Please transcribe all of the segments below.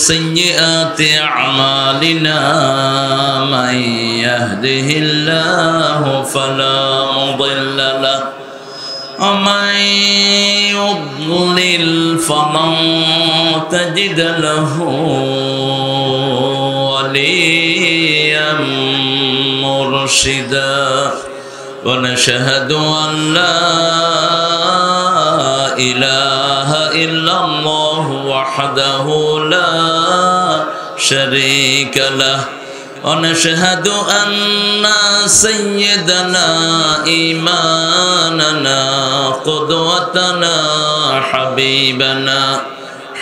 سيئات أعمالنا من يهده الله فلا مضل له ومن يضلل فلن تجد له وليا مرشدا ونشهد أن لا إله إلا الله وحده لا شريك له ونشهد أن سيدنا إمامنا قدوتنا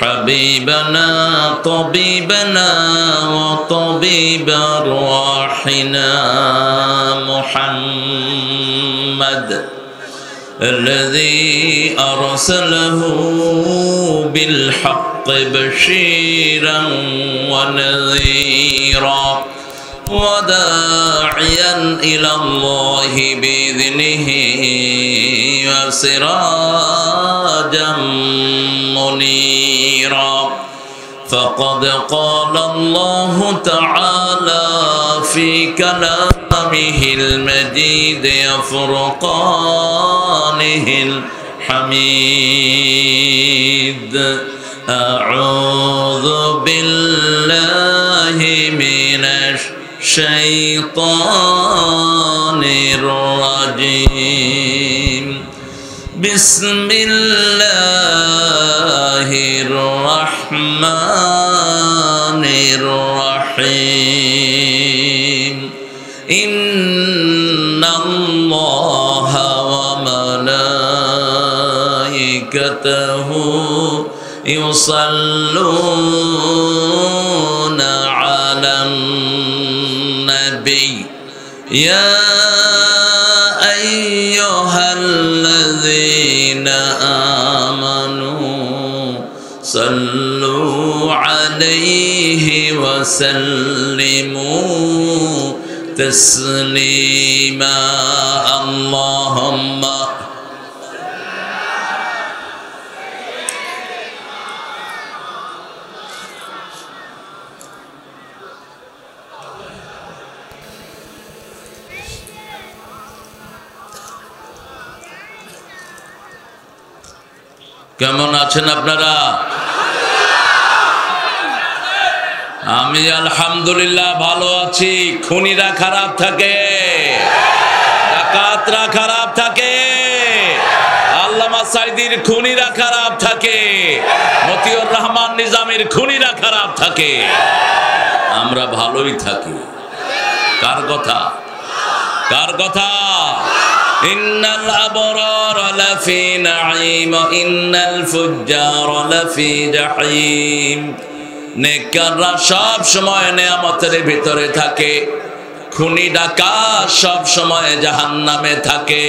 حبيبنا طبيبنا وطبيب أرواحنا محمد الذي أرسله بالحق بشيرا ونذيرا وداعيا إلى الله بإذنه وسراجا منيرا فقد قال الله تعالى في كلامه المجيد وفرقانه الحميد أعوذ بالله من الشيطان الرجيم بسم الله الرحمن الرحيم إن الله وملائكته يصلون على النبي يا أيها الذين آمنوا صلوا عليه وسلموا تسليما اللهم কেমন আছেন আপনারা? আমি আলহামদুলিল্লাহ ভালো আছি। খুনিরা খারাপ থাকে, ডাকাতরা খারাপ থাকে, আল্লামা সাইদির খুনিরা খারাপ থাকে, মতিউর রহমান নিজামীর খুনিরা খারাপ থাকে, আমরা ভালোই থাকি। কার কথা? কার কথা? ইন্নাল আবরার লাফি নাঈম ইন্নাল ফুজ্জার লাফি জাহিম। নেককাররা সব সময় নেয়ামতের ভিতরে থাকে, খুনি ডাকাত সব সময় জাহান্নামে থাকে।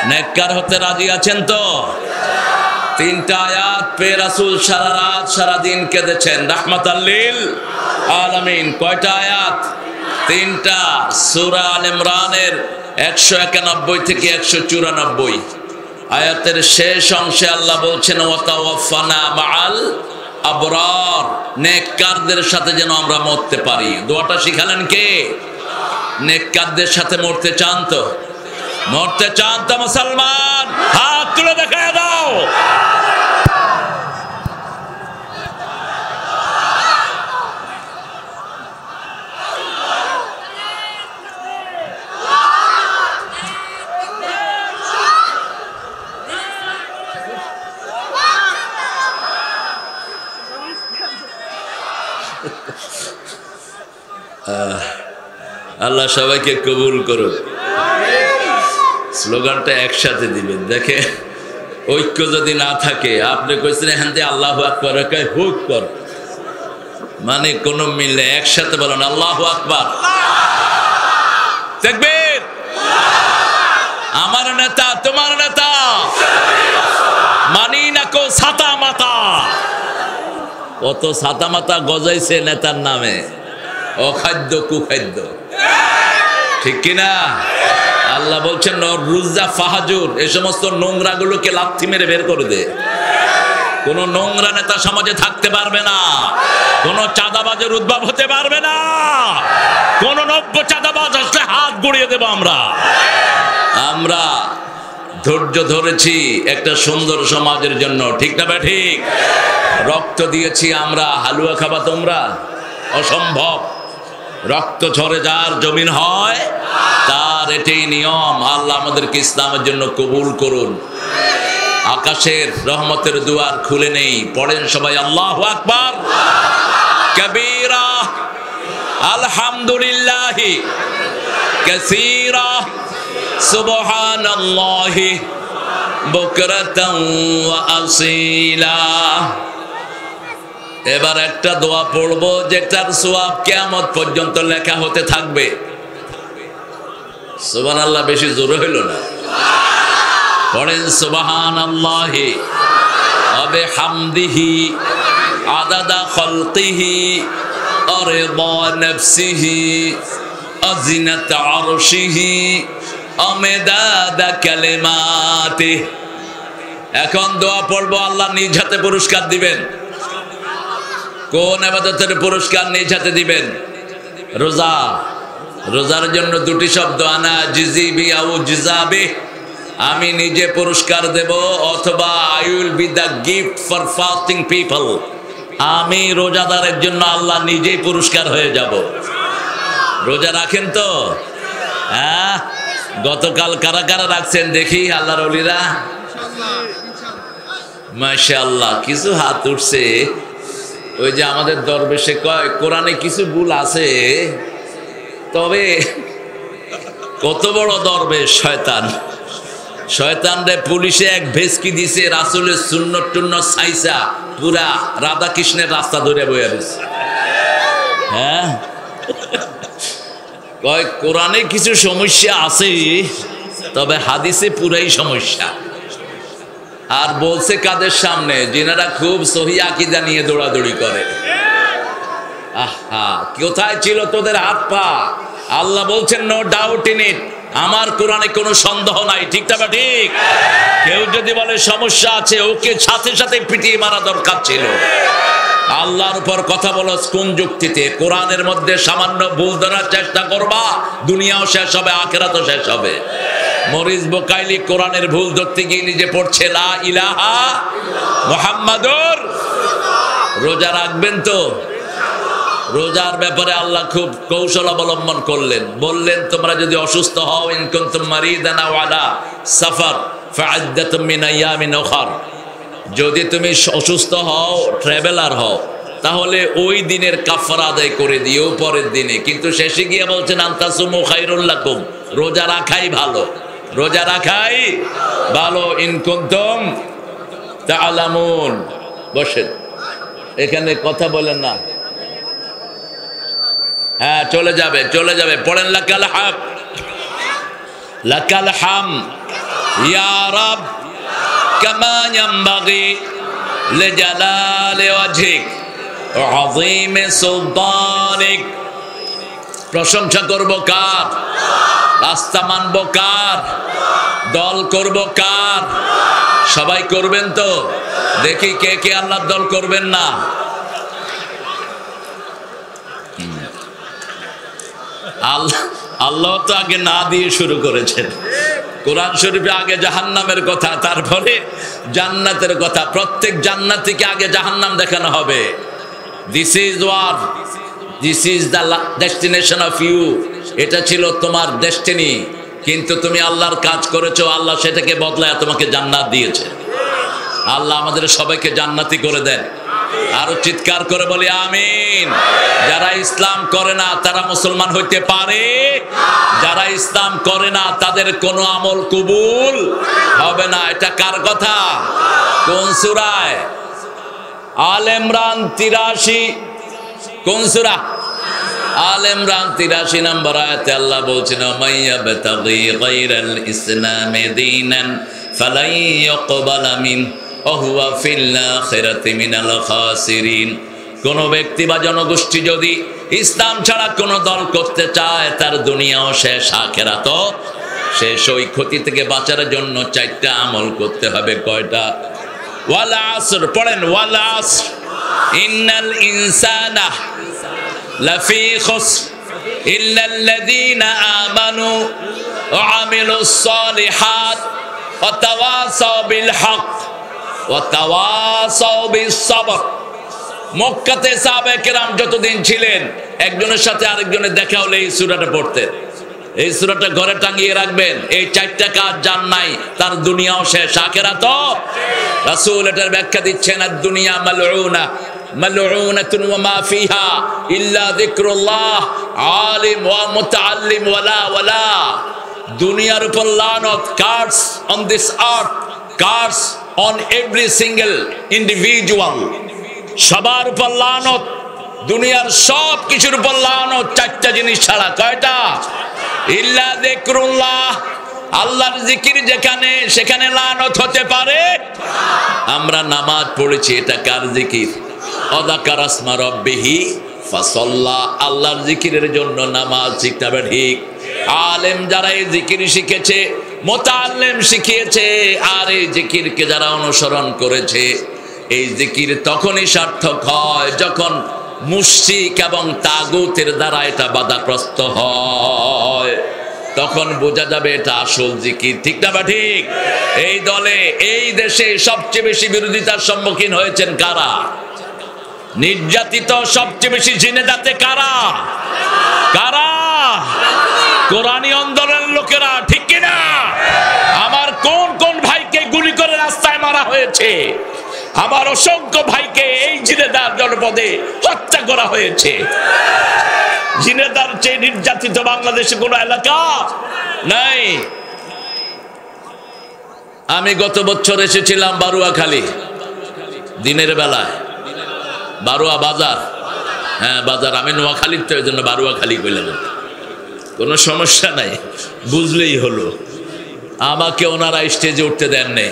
নেককার হতে রাজি আছেন তো? তিনটা আয়াত পেয়ে রাসূল সারা রাত সারা দিন কেঁদেছেন রাহমাতাল লিল আলামিন। কয়টা আয়াত? তিনটা। সূরা আল ইমরানের 191 থেকে 194 আয়াতের শেষ অংশে আল্লাহ বলছেন ওয়াতাওয়াফানা মাআল আবরার, নেককারদের সাথে যেন আমরা মরতে পারি। দোয়াটা শিখালেন কে? নেককারদের সাথে মরতে চান তো? মরতে চান তো মুসলমান? হাত তুলে দেখায় দাও। আল্লাহ সবাইকে কবুল করুন। স্লোগানটা একসাথে দিবেন। দেখে ঐক্য যদি না থাকে, আপনি কইছেন এখান থেকে আল্লাহু আকবার, হুক কর, মানে কোনো মিল নেই। একসাথে বলেন আল্লাহু আকবার, তাকবীর। আমার নেতা তোমার নেতা, মানি না কো ছাতা মাতা। কত ছাতা মাতা গজাইছে নেতার নামে, অখাদ্য কুখাদ্য, ঠিক কিনা? আল্লাহ বলছেন রুজা ফাহাজুর, এই সমস্ত নোংরা গুলোকে লাথি মেরে বের করে দে। কোন নোংরা নেতা সমাজে থাকতে পারবে না, কোন চাঁদাবাজের উদ্ভব হতে পারবে না, কোন নব্য চাঁদাবাজ আসলে হাত গুড়িয়ে দেব আমরা। আমরা ধৈর্য ধরেছি একটা সুন্দর সমাজের জন্য, ঠিক না ঠিক? রক্ত দিয়েছি আমরা, হালুয়া খাবা তোমরা? অসম্ভব। রক্ত ঝরে যার জমিন হয় তার, এটাই নিয়ম। আল্লাহ আমাদেরকে ইসলামের জন্য কবুল করুন। আকাশের রহমতের দুয়ার খুলে নেই, পড়েন সবাই আল্লাহু আকবার কবীরা, আলহামদুলিল্লাহি কাসীরা, সুবহানাল্লাহি বুকরাতান ওয়া আসীলা। এবার একটা দোয়া পড়বো যেটার সওয়াব কিয়ামত পর্যন্ত লেখা হতে থাকবে। সুবহানাল্লাহ বেশি জোরে হইল না? পড়েন সুবহানাল্লাহি ওয়া বিহামদিহি আদাদা খালকিহি ওয়া রিদা নাফসিহি ওয়া জিনাতা আরশিহি ওয়া মিদাদা কালিমাতিহি। এখন দোয়া পড়বো, আল্লাহ নিজ হাতে পুরস্কার দিবেন। কোন ইবাদতের পুরস্কার নিজ হাতে দিবেন? রোজা। রোজার জন্য দুটি শব্দ, আনা জিজিবি আও জিজাবি, আমি নিজে পুরস্কার দেব, অথবা I will be the gift for fasting people, আমি রোজাদারের জন্য আল্লাহ নিজেই পুরস্কার হয়ে যাব। রোজা রাখেন তো? হ্যাঁ, গতকাল কারা কারা রাখছেন দেখি আল্লাহর ওলিরা? মাশাআল্লাহ, কিছু হাত উঠছে। ওই যে আমাদের দরবেশে কয় কোরআনে কিছু ভুল আছে, তবে কত বড় দরবেশ শয়তান। শয়তান রে পুলিশে এক ভেসকি দিছে, রাসূলের সুন্নত টুন্নত ছাইসা পুরা রাধা কৃষ্ণের রাস্তা ধরে বইয়া দিছে। হ্যাঁ, কয় কোরআনে কিছু সমস্যা আছে, তবে হাদিসে পুরাই সমস্যা। আর বলছে কাদের সামনে? যিনারা খুব সহি আকীদা নিয়ে দৌড়াদৌড়ি করে। আহা, কোথায় ছিল তোদের হাত পা? আল্লাহ বলছেন নো ডাউট ইন ইট, আমার কোরআনে কোনো সন্দেহ নাই, ঠিক না ঠিক? কেউ যদি বলে সমস্যা আছে, ওকে সাথে সাথে পিটিয়ে মারা দরকার ছিল। আল্লাহর উপর কথা বলো কোন যুক্তিতে? কোরআনের মধ্যে সামান্য ভুল ধরার চেষ্টা করবা, দুনিয়াও শেষ হবে, আখিরাতও শেষ হবে। মরিস বুকাইলি কোরআনের ভুল ধরতে গিয়ে নিজে পড়ছে লা ইলাহা মুহাম্মাদুর। রোজা রাখবেন তো? রোজার ব্যাপারে আল্লাহ খুব কৌশল অবলম্বন করলেন, বললেন তোমরা যদি অসুস্থ হও, ইন কুনতুম মারিদান আও আলা সাফার ফাআদ্দাতুম মিন আইয়ামিন উখর, যদি তুমি অসুস্থ হও, ট্রাভেলার হও, তাহলে ওই দিনের কাফারা আদায় করে দিও পরের দিনে। কিন্তু শেষে গিয়ে বলছেন আনতাসুমু খায়রুল লাকুম, রোজা রাখাই ভালো, রোজা রাখাই ভালো। ইন কুনতুম তাআলামুন। বসেন, এখানে কথা বলেন না। হ্যাঁ, চলে যাবে চলে যাবে। পড়েন লাকাল হাম, লাকাল হাম ইয়া রাব কামা ইয়ানবাগি লিজালালি ওয়াজহিক ওয়া আযীমি সুলতানিক। প্রশংসা করব কার? রাস্তা মানব কার? দল করব কার? সবাই করবেন তো? দেখি কে কে আল্লাহর দল করবেন না। আল্লাহ তো আগে না দিয়ে শুরু করেছেন। কোরআন শরীফে আগে জাহান্নামের কথা, তারপরে জান্নাতের কথা। প্রত্যেক জান্নাতীকে আগে জাহান্নাম দেখানো হবে। This is war, this is the destination of you, এটা ছিল তোমার ডেস্টিনি, কিন্তু তুমি আল্লাহর কাজ করেছো, আল্লাহ সেটাকে বদলায় তোমাকে জান্নাত দিয়েছে। আল্লাহ আমাদের সবাইকে জান্নাতি করে দেন। আরো চিৎকার করে বলি আমিন। যারা ইসলাম করে না তারা মুসলমান হইতে পারে? যারা ইসলাম করে না তাদের কোনো আমল কবুল হবে না। এটা কার কথা? কোন সূরায়? আল ইমরান 83। কোন সূরা? আল ইমরান 83 নম্বর আয়াতে আল্লাহ বলছেন মাইয়াবতাগি গায়রাল ইসলামি দীনান ফালাই ইউকবালা মিন ওয়া হুয়া ফিল আখিরাতি মিনাল খাসিরিন। কোন ব্যক্তি বা জনগোষ্ঠী যদি ইসলাম ছাড়া কোন দল করতে চায়, তার দুনিয়াও শেষ, আখিরাতও শেষ। ওই ক্ষতি থেকে বাঁচার জন্য 4টা আমল করতে হবে। কয়টা? ওয়াল আসর পড়েন, ওয়াল আসর ইন্নাল ইনসানা লাফি খুসর ইল্লাল্লাযীনা আমানু ওয়া আমিলুস সালিহাত ওয়া তাওয়াসাউ বিল হক ওয়া তাওয়াসাউ বিস সবর। মক্কাতে সাহাবায়ে কেরাম যতদিন ছিলেন একজনের সাথে আরেকজনের দেখা হলে এই সূরাটা পড়তেন। এই সূরাটা ঘরে টাঙিয়ে রাখবেন। এই চারটা কাজ যার নাই তার দুনিয়াও শেষ, আখিরাতও। রাসূল এটার ব্যাখ্যা দিচ্ছেন, আদ-দুনিয়া মালউনা মালউনাতুন ওয়া মা ফিহা ইল্লা যিকরুল্লাহ আলিম ওয়া মুতাআল্লিম ওয়ালা। দুনিয়ার উপর লানত, curse on this earth, curse on every single individual. সবার উপর লানত, দুনিয়ার সব কিছুর উপর লানত, চারটা জিনিস ছাড়া। কয়টা? ইল্লা যিকরুল্লাহ, আল্লাহর জিকির যেখানে সেখানে লানত হতে পারে। আমরা নামাজ পড়েছি, এটা কার জিকির? অযাকারা ইসমা রাব্বিহি ফাসাল্লা, আল্লাহর জিকিরের জন্য নামাজ শিখতে হবে। ঠিক আলেম যারা এই জিকির শিখেছে, মুতাআল্লিম শিখিয়েছে, আর এই জিকিরকে যারা অনুসরণ করেছে, এই জিকির তখনই সার্থক হয় যখন মুশরিক এবং তাগুতের দ্বারা এটা বাধাগ্রস্ত হয়। তখন বোঝা যাবে এটা আসল জিকির। ঠিক না বা ঠিক? এই দলে, এই দেশে সবচেয়ে বেশি বিরোধিতার সম্মুখীন হয়েছেন কারা? নির্যাতিত সবচেয়ে বেশি জিনেদাতে কারা? কারা? কোরআনী আন্দোলনের লোকেরা। ঠিক কিনা? আমার কোন কোন ভাইকে গুলি করে রাস্তায় মারা হয়েছে, আমার অসংখ্য ভাইকে এই জিনেদার জনপদে হত্যা করা হয়েছে। জিনেদার চেয়ে নির্যাতিত বাংলাদেশে কোন এলাকা নাই। আমি গত বছর এসেছিলাম বারুয়াখালী, দিনের বেলায়। বারুয়া বাজার, হ্যাঁ বাজার, আমি নোয়াখালীর তো, এই জন্য বারুয়াখালী কইলাম। কোনো সমস্যা নাই, বুঝলেই হলো। আমাকে ওনারা স্টেজে উঠতে দেন নাই।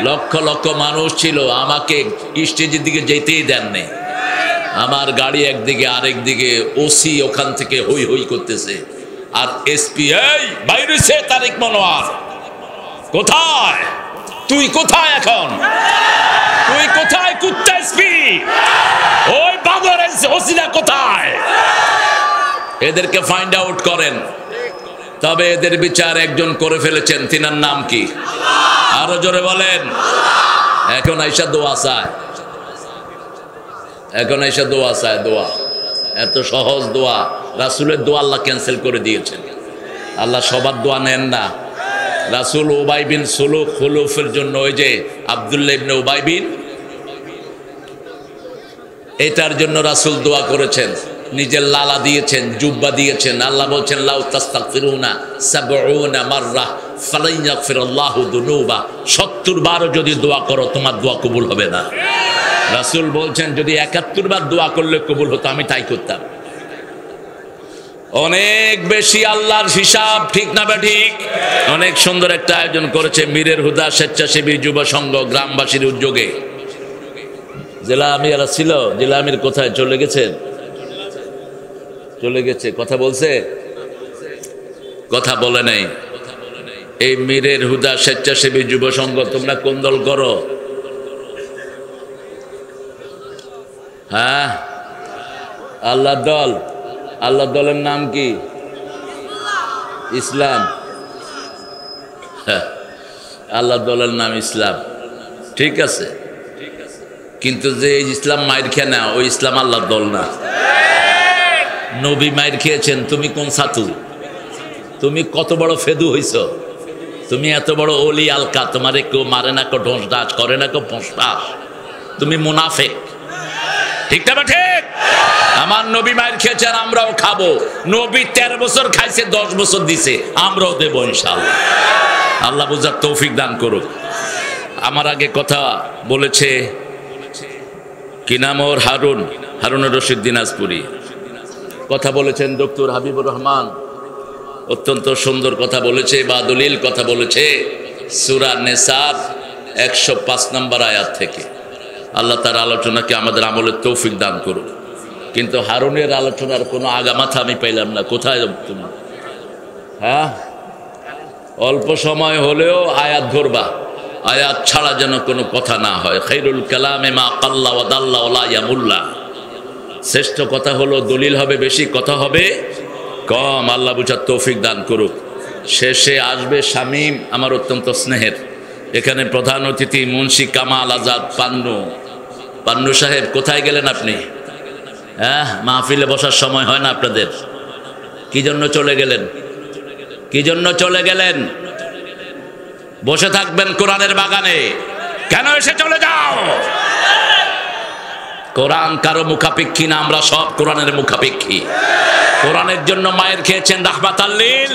লক্ষ লক্ষ মানুষ ছিল, আমাকে স্টেজের দিকে যেতেই দেন নাই। আমার গাড়ি একদিকে, আরেক দিকে ওসি ওখান থেকে হই হই করতেছে, আর এসপি এই বাইরে সে তারেক মনোয়ার কোথায়? তুই কোথায় এখন? তুই কোথায় কুত্তা এসপি? ওই বাবরের ওসিরা কোথায়? এদেরকে ফাইন্ড আউট করেন। তবে এদের বিচার একজন করে ফেলেছেন, তিনার নাম কি? আরো জোরে বলেন। এখন আইসা দোয়া চায়, এখন আইসা দোয়া চায়। দোয়া এত সহজ দোয়া, রাসূলের দোয়া আল্লাহ ক্যান্সেল করে দিয়েছেন। আল্লাহ সবার দোয়া নেন না। রাসূল উবাই বিন সুলুক খুলুফের জন্য, ওই যে আব্দুল্লাহ ইবনে উবাই বিন, এটার জন্য রাসূল দোয়া করেছেন, নিজের লালা দিয়েছেন, জুব্বা দিয়েছেন। আল্লাহ বলছেন লাউ তাস্তাগফিরুনা ৭০ মাররা ফালান ইয়াগফিরাল্লাহু যুনুবা, ৭০ বারও যদি দোয়া করো তোমার দোয়া কবুল হবে না। রাসূল বলছেন যদি ৭১ বার দোয়া করলে কবুল হতো, আমি তাই করতাম। অনেক বেশি আল্লাহর হিসাব। ঠিক না বা ঠিক? অনেক সুন্দর একটা আয়োজন করেছে মীরের হুদা স্বেচ্ছাসেবী যুব সংঘ গ্রামবাসীর উদ্যোগে। জেলা আমিরা ছিল, জেলা আমির কোথায়? চলে গেছেন? চলে গেছে। কথা বলছে? কথা বলে নাই। এই মীরের হুদা স্বেচ্ছাসেবী যুব সংঘ তোমরা কোন দল করো? হ্যাঁ, আল্লাহ দল। আল্লাহ দলের নাম কি? ইসলাম। আল্লাহ দলের নাম ইসলাম, ঠিক আছে। কিন্তু যে ইসলাম মায়ের খেয়ে না, ওই ইসলাম আল্লাহর দল না। নবী মায়ের খেয়েছেন, তুমি কোন ছাতু? তুমি কত বড় ফেদু হইছ? তুমি এত বড় অলি আলকা, তোমারে কেউ মারে না, কেউ ঢোঁস ডাস করে না, কেউ ফোঁসফাস। তুমি মুনাফেক। ঠিক না ঠিক? আমার নবী মায়ের খেয়েছেন, আমরাও খাবো। নবী 13 বছর খাইছে, 10 বছর দিছে, আমরাও দেবো ইনশাআল্লাহ। আল্লাহ বুঝার তৌফিক দান করুক। আমার আগে কথা বলেছে কি নাম ওর? হারুনুর রশিদ দিনাজপুরি। কথা বলেছেন ডক্টর হাবিবুর রহমান, অত্যন্ত সুন্দর কথা বলেছে, বা দলিল কথা বলেছে সূরা নিসার 105 নম্বর আয়াত থেকে। আল্লাহ তার আলোচনাকে আমাদের আমলের তৌফিক দান করুক। কিন্তু হারুনের আলোচনার কোনো আগামাথা আমি পাইলাম না। কোথায় তুমি? হ্যাঁ, অল্প সময় হলেও আয়াত ধরবা, আয়াত ছাড়া যেন কোনো কথা না হয়। খাইরুল কালামে মা কাল্লা ওয়া দাল্লা ওয়া লা ইয়ামুল্লা, শ্রেষ্ঠ কথা হলো দলিল হবে বেশি, কথা হবে কম। আল্লাহ বুঝার তৌফিক দান করুক। শেষে আসবে শামীম, আমার অত্যন্ত স্নেহের। এখানে প্রধান অতিথি মুন্সি কামাল আজাদ পান্নু। পান্নু সাহেব কোথায় গেলেন আপনি? হ্যাঁ, মাহফিলে বসার সময় হয় না আপনাদের? কি জন্য চলে গেলেন? কি জন্য চলে গেলেন? বসে থাকবেন কোরআনের বাগানে, কেন এসে চলে যাও? কোরআন কারো মুখাপেক্ষী না, আমরা সব কোরআনের মুখাপেক্ষী। কোরআনের জন্য মায়ের খেয়েছেন রাহমাতাল লিল।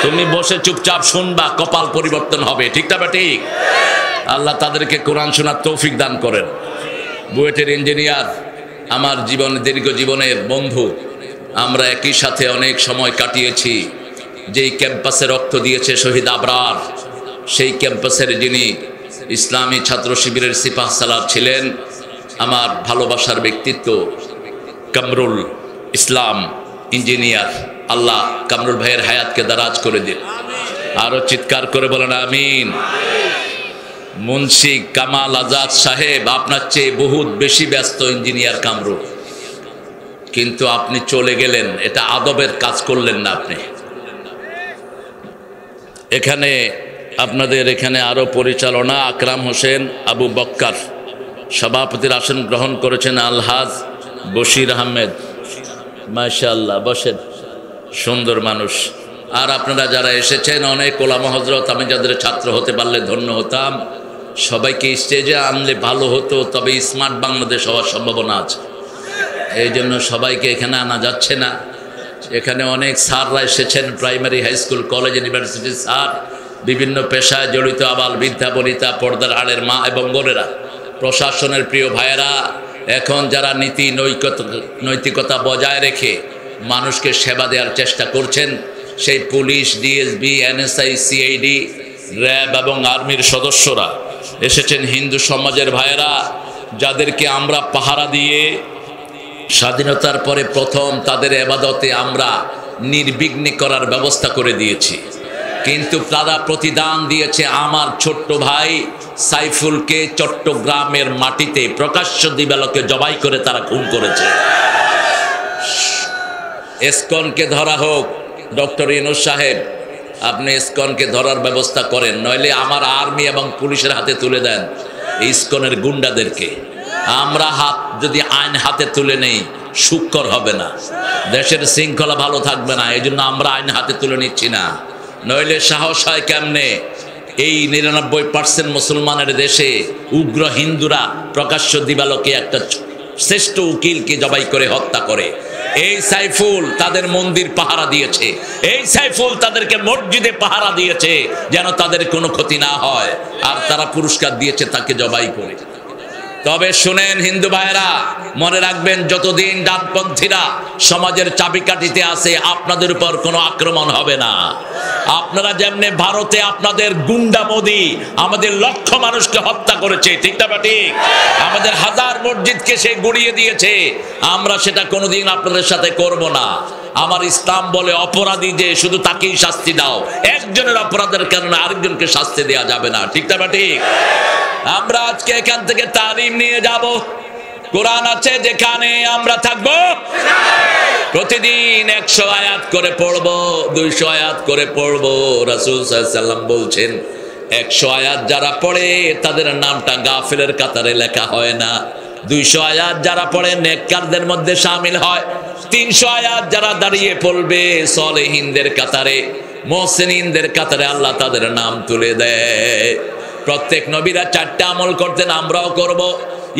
তুমি বসে চুপচাপ শুনবা, কপাল পরিবর্তন হবে। ঠিক না ঠিক? আল্লাহ তাদেরকে কোরআন শোনার তৌফিক দান করেন। বুয়েটের ইঞ্জিনিয়ার, আমার দীর্ঘ জীবনের বন্ধু। আমরা একই সাথে অনেক সময় কাটিয়েছি। যেই ক্যাম্পাসে রক্ত দিয়েছে শহীদ আবরার, সেই ক্যাম্পাসের যিনি ইসলামী ছাত্র শিবিরের সিপাহ সালার ছিলেন, আমার ভালোবাসার ব্যক্তিত্ব কামরুল ইসলাম ইঞ্জিনিয়ার। আল্লাহ কামরুল ভাইয়ের হায়াতকে দারাজ করে দিন। আরো চিৎকার করে বলেন আমিন। মুন্সি কামাল আজাদ সাহেব আপনার চেয়ে বহুত বেশি ব্যস্ত ইঞ্জিনিয়ার কামরুল, কিন্তু আপনি চলে গেলেন, এটা আদবের কাজ করলেন না আপনি। এখানে আপনাদের এখানে আরো পরিচালনা আকরাম হোসেন আবু বক্কার, সভাপতির আসন গ্রহণ করেছেন আলহাজ বশির আহমেদ। মাশাআল্লাহ, বসেন, সুন্দর মানুষ। আর আপনারা যারা এসেছেন, অনেক ওলামা হযরত, আমি যাদের ছাত্র হতে পারলে ধন্য হতাম। সবাইকে স্টেজে আনলে ভালো হতো, তবে স্মার্ট বাংলাদেশ হওয়ার সম্ভাবনা আছে। এই জন্য সবাইকে এখানে আনা যাচ্ছে না। এখানে অনেক স্যাররা এসেছেন, প্রাইমারি, হাই স্কুল, কলেজ, ইউনিভার্সিটির স্যার, বিভিন্ন পেশায় জড়িত আবাল বৃদ্ধা বনিতা, পর্দার আড়ের মা এবং বোনেরা, প্রশাসনের প্রিয় ভাইয়েরা, এখন যারা নীতি নৈতিকতা বজায় রেখে মানুষকে সেবা দেওয়ার চেষ্টা করছেন, সেই police, DSB, NSI, CID, RAB এবং আর্মির সদস্যরা এসেছেন। হিন্দু সমাজের ভাইয়েরা, যাদেরকে আমরা পাহারা দিয়ে স্বাধীনতার পরে প্রথম তাদের ইবাদতে আমরা নির্বিঘ্নে করার ব্যবস্থা করে দিয়েছি, কিন্তু তারা প্রতিদান দিয়েছে। আমার ছোট্ট ভাই সাইফুলকে চট্টগ্রামের মাটিতে প্রকাশ্য দিবালোকে জবাই করে তারা খুন করেছে। ইসকনকে ধরা হোক। ডক্টর ইউনূস সাহেব, আপনি ইসকনকে ধরার ব্যবস্থা করেন, নইলে আমার আর্মি এবং পুলিশের হাতে তুলে দেন ইসকনের গুন্ডাদেরকে। আমরা যদি আইন হাতে তুলে নেই, সুক্কর হবে না, দেশের শৃঙ্খলা ভালো থাকবে না। এই জন্য আমরা আইন হাতে তুলে নিচ্ছি না, নইলে সাহস হয় কেমনে? এই 99% মুসলমানের দেশে উগ্র হিন্দুরা প্রকাশ্য দিবালোকে একটা শ্রেষ্ঠ উকিলকে জবাই করে হত্যা করে। এই সাইফুল তাদের মন্দির পাহারা দিয়েছে, এই সাইফুল তাদেরকে মসজিদে পাহারা দিয়েছে যেন তাদের কোনো ক্ষতি না হয়, আর তারা পুরস্কার দিয়েছে তাকে জবাই করে। তবে শুনেন হিন্দু ভাইয়েরা, মনে রাখবেন, যতদিন ডানপন্থীরা সমাজের চাবিকাঠিতে আছে, আপনাদের উপর কোনো আক্রমণ হবে না। আপনারা যেমনি ভারতে আপনাদের গুন্ডা মোদি আমাদের লক্ষ মানুষকে হত্যা করেছে, ঠিক না ঠিক? আমাদের হাজার মসজিদকে সে গুড়িয়ে দিয়েছে, আমরা সেটা কোনোদিন আপনাদের সাথে করব না। আমার ইসলাম বলে অপরাধী যে শুধু তাকেই শাস্তি দাও, একজনের অপরাধের কারণে আরেকজনকে শাস্তি দেওয়া যাবে না, ঠিক না ঠিক? আমরা আজকে এখান থেকে তালিম নিয়ে যাব। কোরআন আছে যেখানে আমরা থাকবো, প্রতিদিন 100 আয়াত করে পড়বো, 200 আয়াত করে পড়বো। রাসূল সাল্লাল্লাহু আলাইহি ওয়াসাল্লাম বলছেন, 100 আয়াত যারা পড়ে তাদের নামটা গাফিলের কাতারে লেখা হয় না। 200 আয়াত যারা পড়ে নেককারদের মধ্যে শামিল হয়। 300 আয়াত যারা দাঁড়িয়ে পড়বে সলেহিনদের কাতারে, মুহসিনিনদের কাতারে আল্লাহ তাদের নাম তুলে দেয়। প্রত্যেক নবীরা 4টা আমল করতেন, আমরাও করব।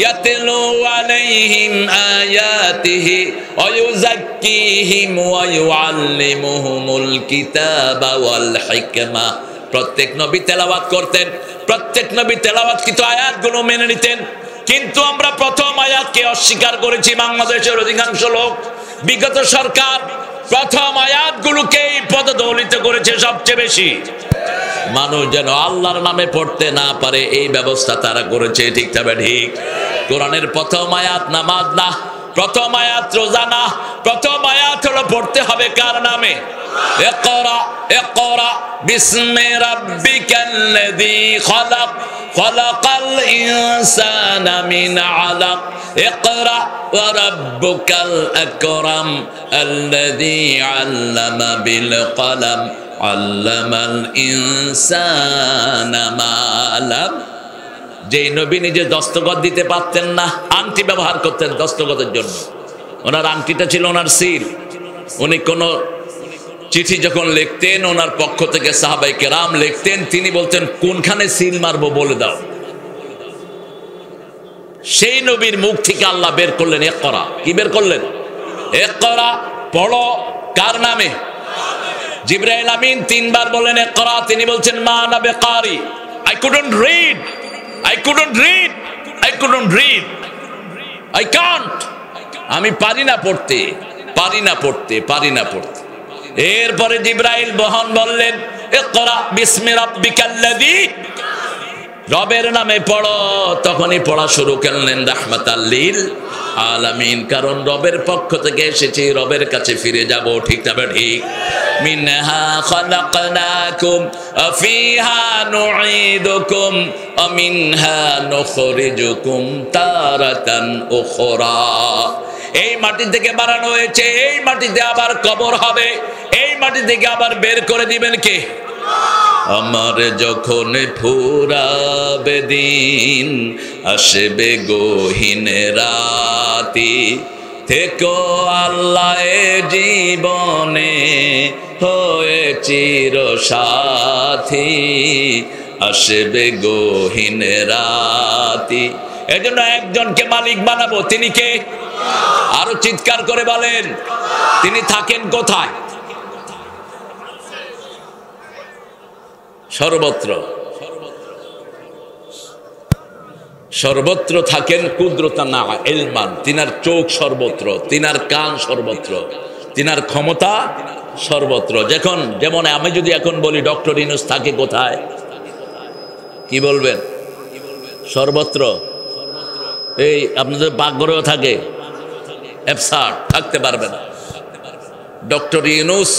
ইয়াতলু আলাইহিম আয়াতিহি ওয়া ইউযাক্কিহিম ওয়া ইউআল্লিমুহুমুল কিতাবা ওয়াল হিকমা। প্রত্যেক নবী তেলাওয়াত করতেন, প্রত্যেক নবী তেলাওয়াতকৃত আয়াতগুলো মেনে নিতেন। কিন্তু আমরা প্রথম আয়াতকে অস্বীকার করেছি বাংলাদেশের অধিকাংশ লোক। বিগত সরকার প্রথম আয়াতগুলোকেই পদদলিত করেছে সবচেয়ে বেশি। মানুষ যেন আল্লাহর নামে পড়তে না পারে এই ব্যবস্থা তারা করেছে, ঠিক তবে ঠিক? কোরআনের প্রথম আয়াত নামাজ না, প্রথম আয়াত রোজা না, প্রথম আয়াত হলো পড়তে হবে কার নামে? ইকরা ইকরা বিসমি রাব্বিকাল্লাযী খালাক খালাকাল ইনসানা মিন আলাক ইকরা ওয়া রাব্বুকাল আকরাম আল্লাযী আল্লামা বিল কলম আল্লামাল ইনসানা মা লাম। যে নবী নিজে দস্তখত দিতে পারতেন না, আংটি ব্যবহার করতেন দস্তখতের জন্য। ওনার আংটিটা ছিল ওনার সিল। উনি কোন চিঠি যখন লিখতেন, ওনার পক্ষ থেকে সাহাবায়ে কেরাম লিখতেন, তিনি বলতেন কোনখানে সিল মারবো বলে দাও। সেই নবীর মুখ থেকে আল্লাহ বের করলেন ইকরা। কি বের করলেন? ইকরা পড়ো। কার নামে? জিবরাইল আমিন তিনবার বলেন ইকরা। তিনি বলছেন মা আনা বিকারি, I couldn't read, I couldn't read, I couldn't read, I can't, আমি পারি না পড়তে, পারি না পড়তে, পারি না পড়তে। এরপরে জিবরাইল বহন বললেন ইকরা বিসমি রাব্বিকাল্লাযী, রবের নামে পড়ো। তখনই পড়া শুরু করলেন রাহমাতাল লিল আলামিন। কারণ রবের পক্ষ থেকে এসেছি, রবের কাছে ফিরে যাব। ঠিক না ঠিক? মিনহা খালাকনাকুম ওয়া ফিহা নুঈদুকুম ওয়া মিনহা নুখরিজুকুম তারাতান উখরা। এই মাটি থেকে বানানো হয়েছে, এই মাটিতে আবার কবর হবে, এই মাটি থেকে আবার বের করে দিবেন কে? আমার যখন ফুরাবে দিন, আসবে গহীন রাতি, থেকো আল্লাহ জীবনে হয়ে চির সাথী, আসবে গহীন রাতি। এজন্য একজনকে মালিক বানাবো। তিনি কে? আরো চিৎকার করে বলেন। তিনি থাকেন কোথায়? সর্বত্র। সর্বত্র থাকেন কুদরতানা ইলমান। তিনার চোখ সর্বত্র, তিনার কান সর্বত্র, তিনার ক্ষমতা সর্বত্র। যেমন আমি যদি এখন বলি ডক্টর ইউনূস থাকে কোথায়, কি বলবেন? সর্বত্র। এই আপনাদের পাকঘরেও থাকে, অ্যাবসার্ড, থাকতে পারবে না। ডক্টর ইউনূস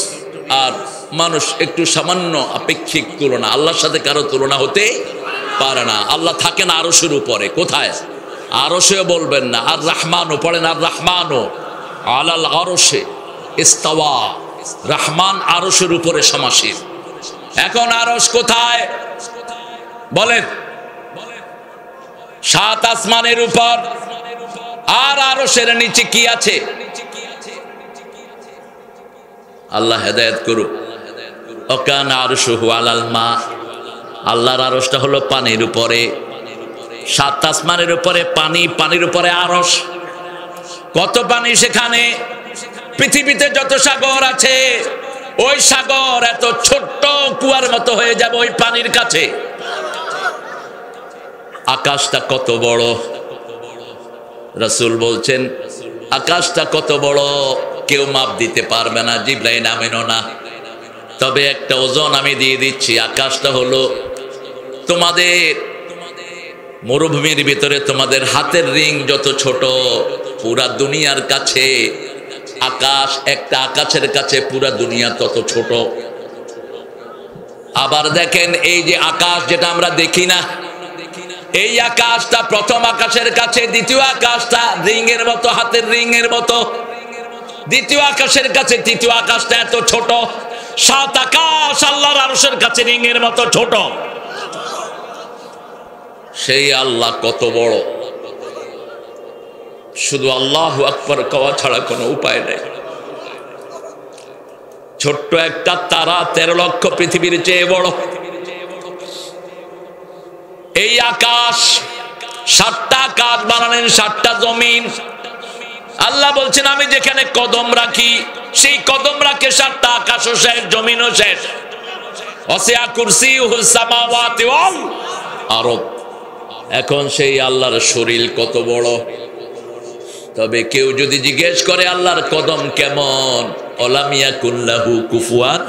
আর মানুষ একটু সামান্য আপেক্ষিক তুলনা, আল্লাহর সাথে কারো তুলনা হতে পারে না। আল্লাহ থাকেন আরশের উপরে। কোথায়? আরশেও বলবেন না, আর রহমানও পড়েন, আর রহমানও আলাল আরশে ইস্তাওয়া। রহমান আরশের উপরে সমাসীন। এখন আরশ কোথায় বলেন? 7 আসমানের উপর। আর আরশের নিচে কি আছে? আল্লাহ হেদায়েত করুক। ওয়াকানা আরশুহু আলাল মা। আল্লাহর আরশটা হলো পানির উপরে। 7 আসমানের উপরে পানি, পানির উপরে আরশ। কত পানি সেখানে? পৃথিবীতে যত সাগর আছে, ওই সাগর এত ছোট্ট কুয়ার মতো হয়ে যাবে ওই পানির কাছে। আকাশটা কত বড়! রাসূল বলছেন আকাশটা কত বড় কেউ মাপ দিতে পারবে না, জিবরাইল আমিনও না। তবে একটা ওজন আমি দিয়ে দিচ্ছি। আকাশটা হলো তোমাদের মরুভূমির ভিতরে তোমাদের হাতের রিং যত ছোট, পুরা দুনিয়ার কাছে আকাশ, একটা আকাশের কাছে পুরা দুনিয়া তত ছোট। আবার দেখেন এই যে আকাশ যেটা আমরা দেখি না, এই আকাশটা প্রথম আকাশের কাছে, দ্বিতীয় আকাশটা রিং এর মতো, হাতের রিং এর মতো। দ্বিতীয় আকাশের কাছে তৃতীয় আকাশটা এত ছোট। 7 আকাশ আল্লাহর আরশের কাছে রিং এর মতো ছোট। সেই আল্লাহ কত বড়! শুধু আল্লাহু আকবার কওয়া ছাড়া কোনো উপায় নেই। ছোট্ট একটা তারা 13 লক্ষ পৃথিবীর চেয়ে বড়। এই আকাশ, 7টা আকাশ বানালেন, 7টা জমিন। আল্লাহ বলছেন আমি যেখানে কদম রাখি, সেই কদম রাখে 7টা আকাশও শেষ, জমিনও শেষ। ওয়াসিআ কুরসিয়ুহুস সামাওয়াতি ওয়াল আরদ। এখন সেই আল্লাহর শরীর কত বড়! তবে কেউ যদি জিজ্ঞেস করে আল্লাহর কদম কেমন, ওয়ালাম ইয়াকুল্লাহু কুফুয়ান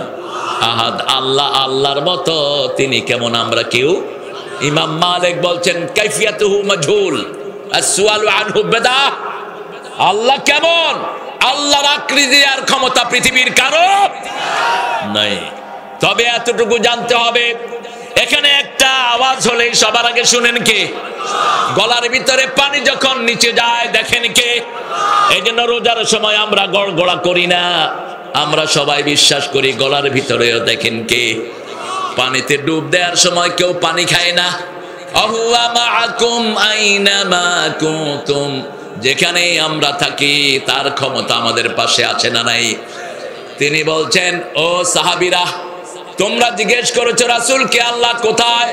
আহাদ। আল্লাহ আল্লাহর মতো তিনি কেমন আমরা কেউ? ইমাম মালিক বলছেন কাইফিয়াতুহু মাজহুল, আসওয়ালু আনহু বিদআহ। আল্লাহ কেমন আল্লাহর আকৃতি আর ক্ষমতা পৃথিবীর কারো নাই। তবে এতটুকু জানতে হবে, এখানে একটা আওয়াজ হলেই সবার আগে শুনেন কে? গলার ভিতরে পানি যখন নিচে যায় দেখেন কে? এই জন্য রোজার সময় আমরা গড়গড়া করি না, আমরা সবাই বিশ্বাস করি গলার ভিতরেও দেখেন কে? পানিতে ডুব দেওয়ার সময় কেউ পানি খায় না। আহুয়া মাআকুম আইনামা কুনতুম, যেখানে আমরা থাকি তার ক্ষমতা আমাদের পাশে আছে না নাই? তিনি বলছেন, ও সাহাবীরা, তোমরা জিজ্ঞেস করেছো রাসূলকে আল্লাহ কোথায়?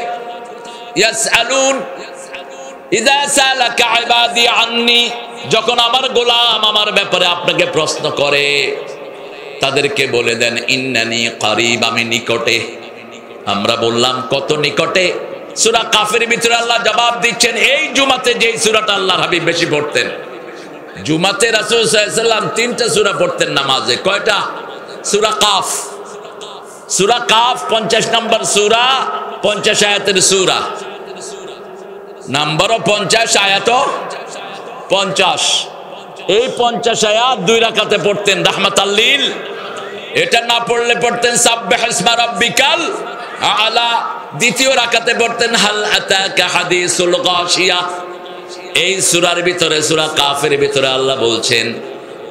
ইয়াসআলুন ইযা সালাকা ইবাদি আন্নি, যখন আমার গোলাম আমার ব্যাপারে আপনাকে প্রশ্ন করে তাদেরকে বলে দেন ইন্নানি কারীব, আমি নিকটে। আমরা বললাম কত নিকটে? সূরা কাফের ভিতরে আল্লাহ জবাব দিচ্ছেন, এই জুমাতে যেই সূরাটা আল্লাহর হাবিব বেশি পড়তেন, জুমাতে রাসূল সাল্লাল্লাহু আলাইহি ওয়াসাল্লাম 3টা সূরা পড়তেন নামাজে। কয়টা? সূরা কাফ। সূরা কাফ 50 নম্বর সূরা, 50 আয়াতের সূরা, নাম্বারও 50, আয়াতও 50। এই 50 আয়াত 2 রাকাতে পড়তেন রাহমাতাল লিল। এটা না পড়লে পড়তেন সাব্বিহ ইসমা রাব্বিকাল আলা। দ্বিতীয় রাকাতে পড়তেন হাল আতাকা হাদিসুল গাশিয়া। এই সূরার ভিতরে, সূরা কাফের ভিতরে আল্লাহ বলছেন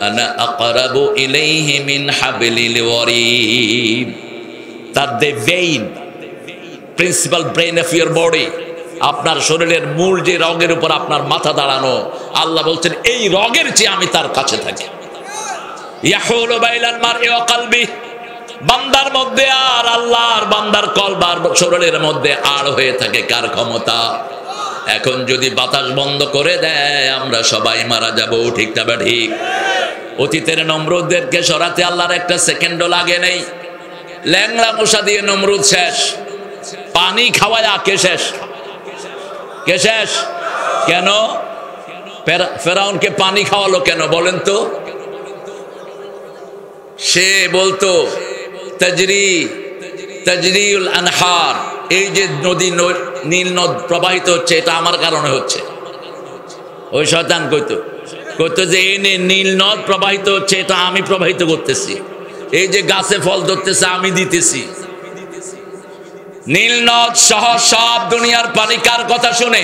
আনা আকরাবু ইলাইহি মিন হাবলিল ওয়ারিদ। তার the vein, principal brain of your body, আপনার শরীরের মূল যে রগের উপর আপনার মাথা দাঁড়ানো, আল্লাহ বলছেন এই রগের চেয়ে আমি তার কাছে থাকি। ইয়াহুলু বাইনাল মারই ওয়া কলবি, বান্দার মধ্যে আর আল্লাহর, বান্দার কলব আর শরীরের মধ্যে আড় হয়ে থাকে কার ক্ষমতা? এখন যদি বাতাস বন্ধ করে দেয় আমরা সবাই মারা যাব, ঠিক না বা ঠিক? অতীতের নমরুদদেরকে সরাতে আল্লাহর একটা সেকেন্ডও লাগে নেই। ল্যাংড়া মশা দিয়ে নমরুদ শেষ, পানি খাওয়ায় কে শেষ? কে শেষ? কেন? ফেরাউনকে পানি খাওয়ালো কেন বলেন তো? সে বলতো তাজরিউল আনহার, এই যে নদী নীল নদ প্রবাহিত হচ্ছে এটা আমার কারণে হচ্ছে। ওই শয়তান কইতো যে এই নীল নদ প্রবাহিত হচ্ছে এটা আমি প্রবাহিত করতেছি, এই যে গাছে ফল ধরতেছে আমি দিতেছি। নীল নদ সহ সব দুনিয়ার পানি কার কথা শুনে?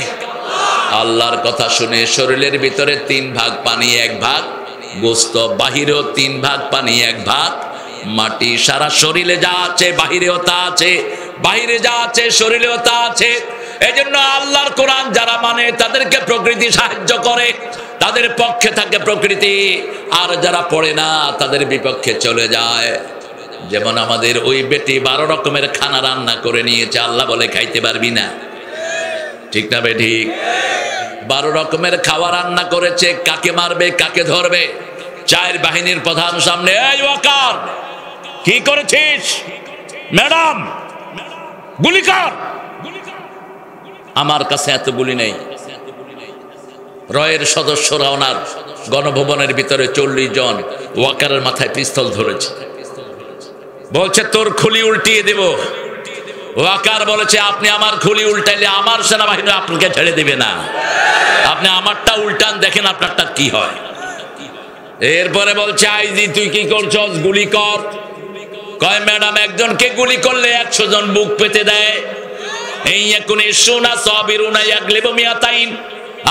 আল্লাহর কথা শুনে। শরীরের ভিতরে 3 ভাগ পানি, 1 ভাগ গোস্ত, বাহিরেও 3 ভাগ পানি, 1 ভাগ মাটি। সারা শরীরে যা আছে বাহিরেও তা আছে, বাহিরে যা আছে শরীরেও তা আছে। এই জন্য আল্লাহর কোরআন যারা মানে তাদেরকে প্রকৃতি সাহায্য করে, তাদের পক্ষে থাকে প্রকৃতি, আর যারা পড়ে না তাদের বিপক্ষে চলে যায়। যেমন আমাদের ওই বেটি 12 রকমের খানা রান্না করে নিয়েছে, আল্লাহ বলে খাইতে পারবি না, ঠিক না বে ঠিক? 12 রকমের খাওয়া রান্না করেছে, কাকে মারবে কাকে ধরবে? 4 বাহিনীর প্রধান সামনে, এই ওয়াকার কি করেছিস? ম্যাডাম গুলি কর। আমার কাছে এত গুলি নেই। রয়ের সদস্যরা ওনার গণভবনের ভিতরে 40 জন ওয়াকারের মাথায় পিস্তল ধরেছে, বলছে তোর খুলি উল্টিয়ে দেব। ওয়াকার বলেছে আপনি আমার খুলি উল্টাইলে আমার সেনাবাহিনী আপনাকে ছেড়ে দিবে না, আপনি আমারটা উল্টান, দেখেন আপনারটা কি হয়। এরপরে বলছে আইজি তুই কি করছস? গুলি কর। কয় ম্যাডাম একজনকে গুলি করলে 100 জন বুক পেতে দেয়। এই ইয়াকুনি সুনা সাবিরুনা ইয়াগলিবু মিয়াতাইন,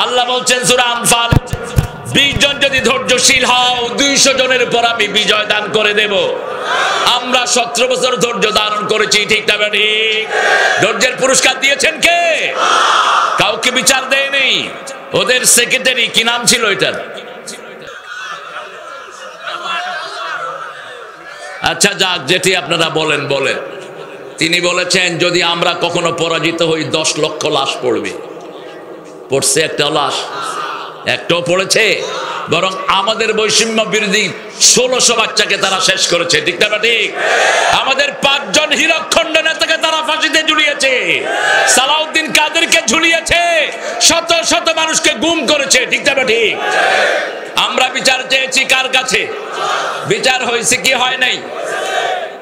আল্লাহ বলছেন সূরা আনফাল, 20 জন যদি ধৈর্যশীল হও 200 জনের উপর আমি বিজয় দান করে দেব। আমরা 17 বছর ধৈর্য ধারণ করেছি, ঠিক না ঠিক? ধৈর্যের পুরস্কার দিয়েছেন কে? কাউকে বিচার দেয়নি। ওদের সেক্রেটারি কি নাম ছিল এটার? আচ্ছা যাক, যেটি আপনারা বলেন। তিনি বলেছেন যদি আমরা কখনো পরাজিত হই 10 লক্ষ লাশ পড়বে। পড়ছে একটা লাশ? একটাও পড়েছে? বরং আমাদের বৈষম্য বিরোধী 1600 বাচ্চাকে তারা শেষ করেছে, ঠিক না ঠিক? আমাদের 5 জন হীরকখণ্ড নেতাকে তারা ফাঁসিতে ঝুলিয়েছে, সালাউদ্দিন কাদেরকে ঝুলিয়েছে, শত শত মানুষকে গুম করেছে, ঠিক না ঠিক? আমরা বিচার চেয়েছি কার কাছে? বিচার হয়েছে কি হয় নাই?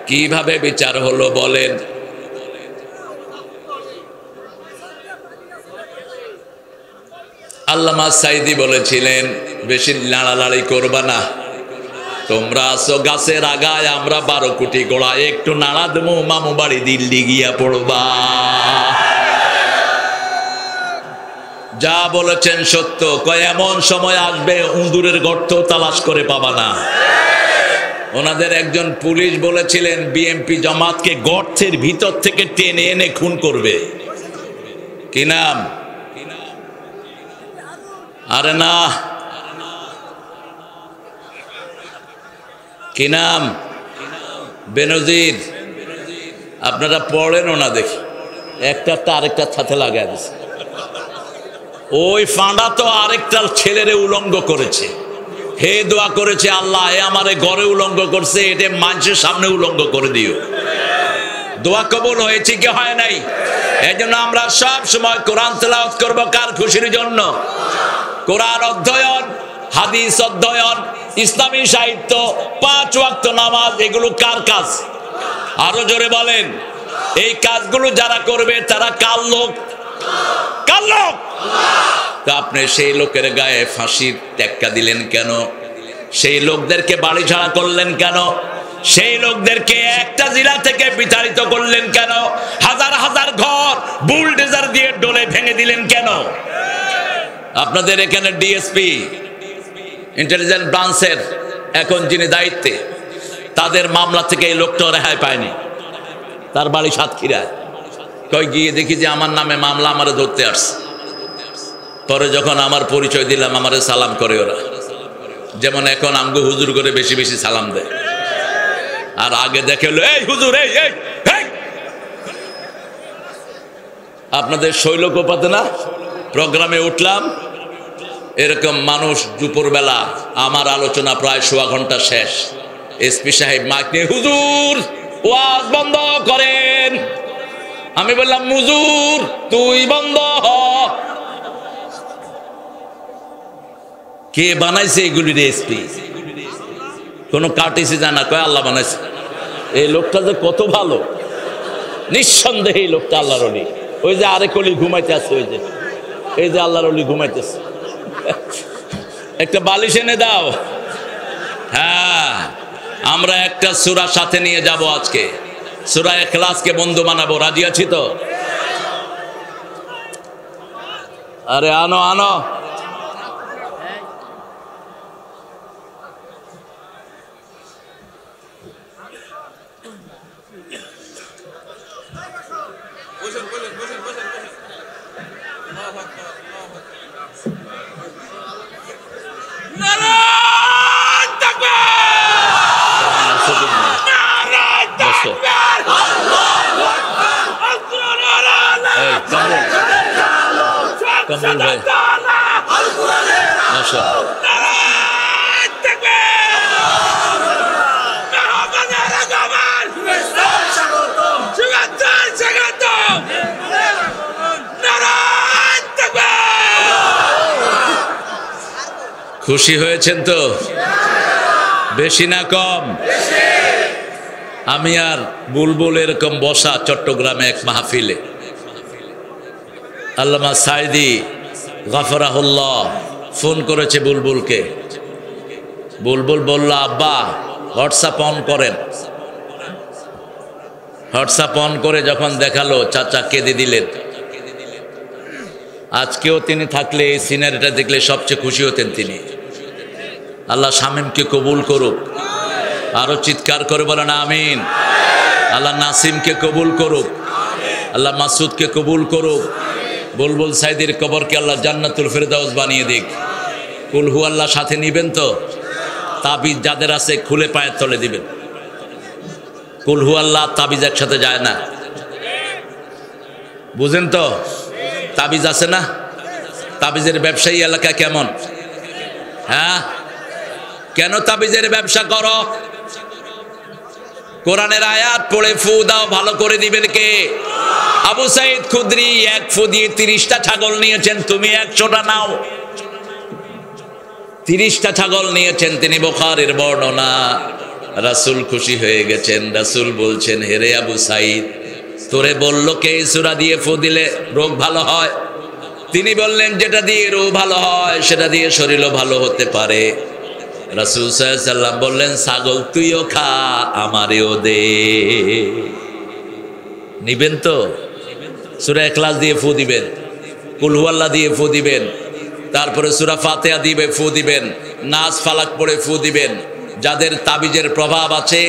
কিভাবে বিচার হলো বলেন? আল্লামা সাইদি বলেছিলেন বেশি লাড়ালাড়ি করবা না, তোমরা আসো গাছের আগায়, আমরা 12 কোটি গোড়া, একটু নাড়া দেবো মামু বাড়ি দিল্লি গিয়া পড়বা। যা বলেছেন সত্য। কয় এমন সময় আসবে উঁদুরের গর্ত তালাশ করে পাবা না। ওনাদের একজন পুলিশ বলেছিলেন বিএমপি জামাতকে গর্তের ভিতর থেকে টেনে এনে খুন করবে। কি নাম? আরে না, কি নাম? বেনজির। আপনারা পড়েনও না দেখি, একটা আরেকটার সাথে লাগাই দিচ্ছে। ওই ফাঁড়া তো আরেকটা ছেলেরে উলঙ্গ করেছে। হে দোয়া করেছে, আল্লাহ এ আমারে ঘরে উলঙ্গ করছে, এটা মানুষের সামনে উলঙ্গ করে দিও। দোয়া কবুল হয়েছে কি হয় নাই? এই জন্য আমরা সব সময় কোরআন তেলাওয়াত করব কার খুশির জন্য? কোরআন অধ্যয়ন, হাদিস অধ্যয়ন, ইসলামী সাহিত্য, 5 ওয়াক্ত নামাজ, এগুলো কার কাজ? আরো জোরে বলেন। এই কাজগুলো যারা করবে তারা কার লোক? কার লোক? তা আপনি সেই লোকের গায়ে ফাঁসির টেক্কা দিলেন কেন? সেই লোকদেরকে বাড়ি ছাড়া করলেন কেন? সেই লোকদেরকে একটা জেলা থেকে বিতাড়িত করলেন কেন? হাজার হাজার ঘর বুলডোজার দিয়ে ডলে ভেঙে দিলেন কেন? আপনাদের এখানে ডিএসপি, ইন্টেলিজেন্স ব্রাঞ্চের এখন যিনি দায়িত্বে, তাদের মামলা থেকে এই লোকটা রেহাই পায়নি। তার বাড়ি সাতক্ষীরায়। কই গিয়ে দেখি যে আমার নামে মামলা, আমারে ধরতে আসছে। পরে যখন আমার পরিচয় দিলাম, আমারে সালাম করে ওরা। যেমন এখন আমগো হুজুর করে বেশি বেশি সালাম দেয়। আর আগে দেখে এই হুজুর, এই এই আপনাদের শৈলকোপাতে না প্রোগ্রামে উঠলাম, এরকম মানুষ দুপুরবেলা, আমার আলোচনা প্রায় 1.25 ঘন্টা শেষ। এসপি সাহেব মাইক নিয়ে, হুজুর ওয়াজ বন্ধ করেন। আমি বললাম, হুজুর তুই বন্ধ হ। কে বানাইছে এগুলি? এসপি কোন কাটিছে জানা? কয় আল্লাহ বানাইছে। এই লোকটা যে কত ভালো, নিঃসন্দেহে এই লোকটা আল্লাহর ওলি। ওই যে আরেক অলি ঘুমাইতে আছে, ওই যে এই যে আল্লাহর ওলি ঘুমাইতেছে। একটা বালিশ এনে দাও। হ্যাঁ, আমরা একটা সূরা সাথে নিয়ে যাব আজকে। সূরা ইখলাসকে বন্ধু বানাবো। রাজি আছি তো? আরে আনো আনো। কমল ভাই, খুশি হয়েছেন তো? বেশি না কম? আমি আর বুলবুল এরকম বসা চট্টগ্রামে এক মাহফিলে, আল্লামা সাইদি গফরাহুল্লাহ ফোন করেছে বুলবুলকে। বুলবুল বলল, আব্বা হোয়াটসঅ্যাপ অন করেন। হোয়াটসঅ্যাপ অন করে যখন দেখালো, চাচা কেঁদে দিলেন। আজকেও তিনি থাকলে এই সিনারিটা দেখলে সবচেয়ে খুশি হতেন তিনি। আল্লাহ শামীমকে কবুল করুক। আরো চিৎকার করে বলেন আমিন। আল্লাহ নাসিমকে কবুল করুক। আল্লাহ মাসুদকে কবুল করুক। বুলবুল সাইদির কবরকে আল্লাহ জান্নাতুল ফেরদাউস বানিয়ে দিক। কুল হু আল্লাহ সাথে নিবেন তো? তাবিজ যাদের আছে খুলে পায়ের তলে দিবেন। কুল হু আল্লাহ তাবিজ একসাথে যায় না, বুঝেন তো? তাবিজ আছে না? তাবিজের ব্যবসায়ী এলাকা কেমন? হ্যাঁ, কেন তাবিজের ব্যবসা করো? কোরআনের আয়াত পড়ে ফু দাও, ভালো করে দিবেন কে? আবু সাইদ খুদরি 1 ফু দিয়ে 30টা ছাগল নিয়েছেন, তুমি 100টা নাও। 30টা ছাগল নিয়েছেন তিনি, বুখারীর বর্ণনা। রাসূল খুশি হয়ে গেছেন। রাসূল বলছেন, হেরে আবু সাইদ, তোরে বললো কে সূরা দিয়ে ফু দিলে রোগ ভালো হয়? তিনি বললেন, যেটা দিয়ে রোগ ভালো হয় সেটা দিয়ে শরীরও ভালো হতে পারে। রাসূল সাল্লাল্লাহু আলাইহি সাল্লাম বললেন, ছাগল তুইও খা, আমারেও দে। নিবেন তো? সূরা ইখলাস দিয়ে ফু দিবেন, কুল হুয়াল্লাহ দিয়ে ফু দিবেন, তারপরে সূরা ফাতিহা দিয়ে ফু দিবেন, নাস ফালাক পড়ে ফু দিবেন। যাদের তাবিজের প্রভাব আছে,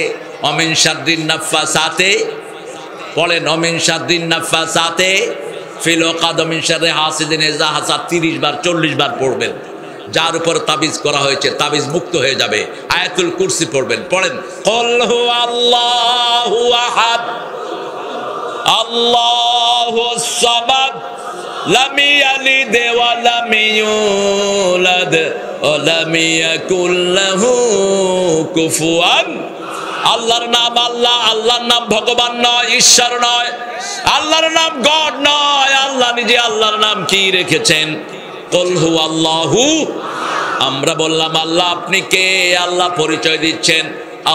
অমিন শাররিন নাফাসাতে পড়েন, অমিন শাররিন নাফাসাতে ফিল উকাদ, অমিন শাররি হাসিদিন ইযা হাসাদ 30 বার 40 বার পড়বেন। যার উপর তাবিজ করা হয়েছে তাবিজ মুক্ত হয়ে যাবে। আয়াতুল কুরসি পড়বেন, পড়েন কুল হুয়াল্লাহু আহাদ আল্লাহুস সামাদ লাম ইয়ালিদ ওয়া লাম ইউলাদ ওয়া লাম ইয়াকুল লাহু কুফুয়ান। আল্লাহর নাম আল্লাহ, আল্লাহর নাম ভগবান নয়, ঈশ্বর নয়, আল্লাহর নাম গড নয়। আল্লাহ নিজে আল্লাহর নাম কি রেখেছেন? কুল হুয়াল্লাহু। আমরা বললাম আল্লাহ আপনি কে? আল্লাহ পরিচয় দিচ্ছেন,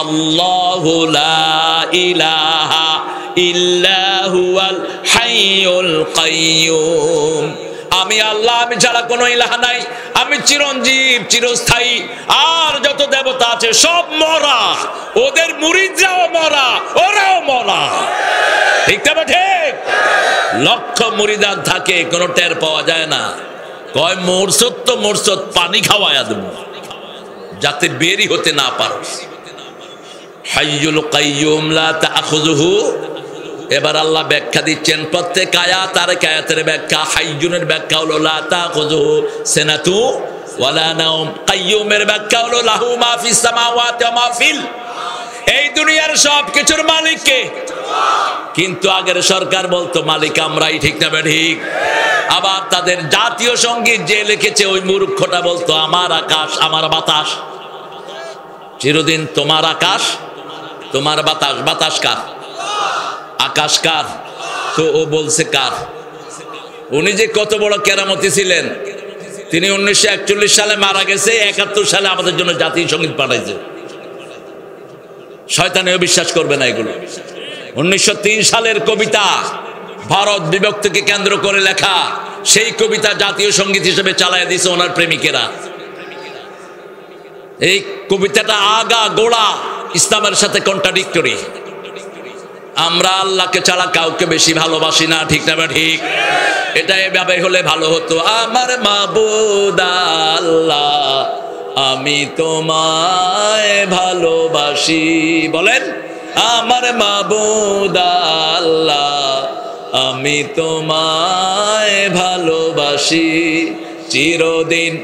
আল্লাহু লা ইলাহা ইল্লা হুয়াল হাইয়ুল কাইয়্যুম। আমি আল্লাহ, আমি ছাড়া কোনো ইলাহা নাই, আমি চিরঞ্জীব চিরস্থায়ী। আর যত দেবতা আছে সব মরা, ওদের মুরিদরাও মরা, ওরাও মরা। ঠিক তবে ঠিক? লক্ষ মুরিদান থাকে, কোনো টের পাওয়া যায় না। কয় মোরসদ তো মোরসদ, পানি খাওয়ায়া দেব যাতে বেরি হতে না পারো। হাইয়ুল কাইয়্যুম লা তাখুযুহু। এবার আল্লাহ ব্যাখ্যা দিচ্ছেন প্রত্যেক আয়াত আর আয়াতের ব্যাখ্যা। হাইয়ুনের ব্যাখ্যা হলো লা তাখুযুহু সিনাতু ওয়ালা নাওম। কাইয়্যুমের ব্যাখ্যা হলো লাহু মা ফিস সামাওয়াতি ওয়া মা ফিল। এই দুনিয়ার সব কিছুর মালিক কে? কিন্তু আগের সরকার বলতো মালিক আমরাই। ঠিক না ঠিক? আবার তাদের জাতীয় সঙ্গীত যে লিখেছে ওই মূর্খটা বলতো আমার আকাশ আমার বাতাস। চিরদিন তোমার আকাশ তোমার বাতাস। বাতাস কার? আকাশ কার? তো ও বলছে কার? উনি যে কত বড় কেরামতি ছিলেন, তিনি 1941 সালে মারা গেছে, 71 সালে আমাদের জন্য জাতীয় সঙ্গীত পাঠাইছে। শয়তানেও বিশ্বাস করবে না এগুলো। 1903 সালের কবিতা, ভারত বিভক্তিকে কেন্দ্র করে লেখা, সেই কবিতা জাতীয় সঙ্গীত হিসেবে চালায় দিয়েছে ওনার প্রেমিকেরা। এই কবিতাটা আগা গোড়া ইসলামের সাথে কন্ট্রাডিক্টরি। আমরা আল্লাহকে ছাড়া কাউকে বেশি ভালোবাসি না। ঠিক না ঠিক? এটা এভাবে হলে ভালো হতো। আমার মাবুদ আল্লাহ আমি তোমায় ভালোবাসি। বলেন আমার মাবুদ আল্লাহ আমি তোমায় ভালোবাসি চিরদিন।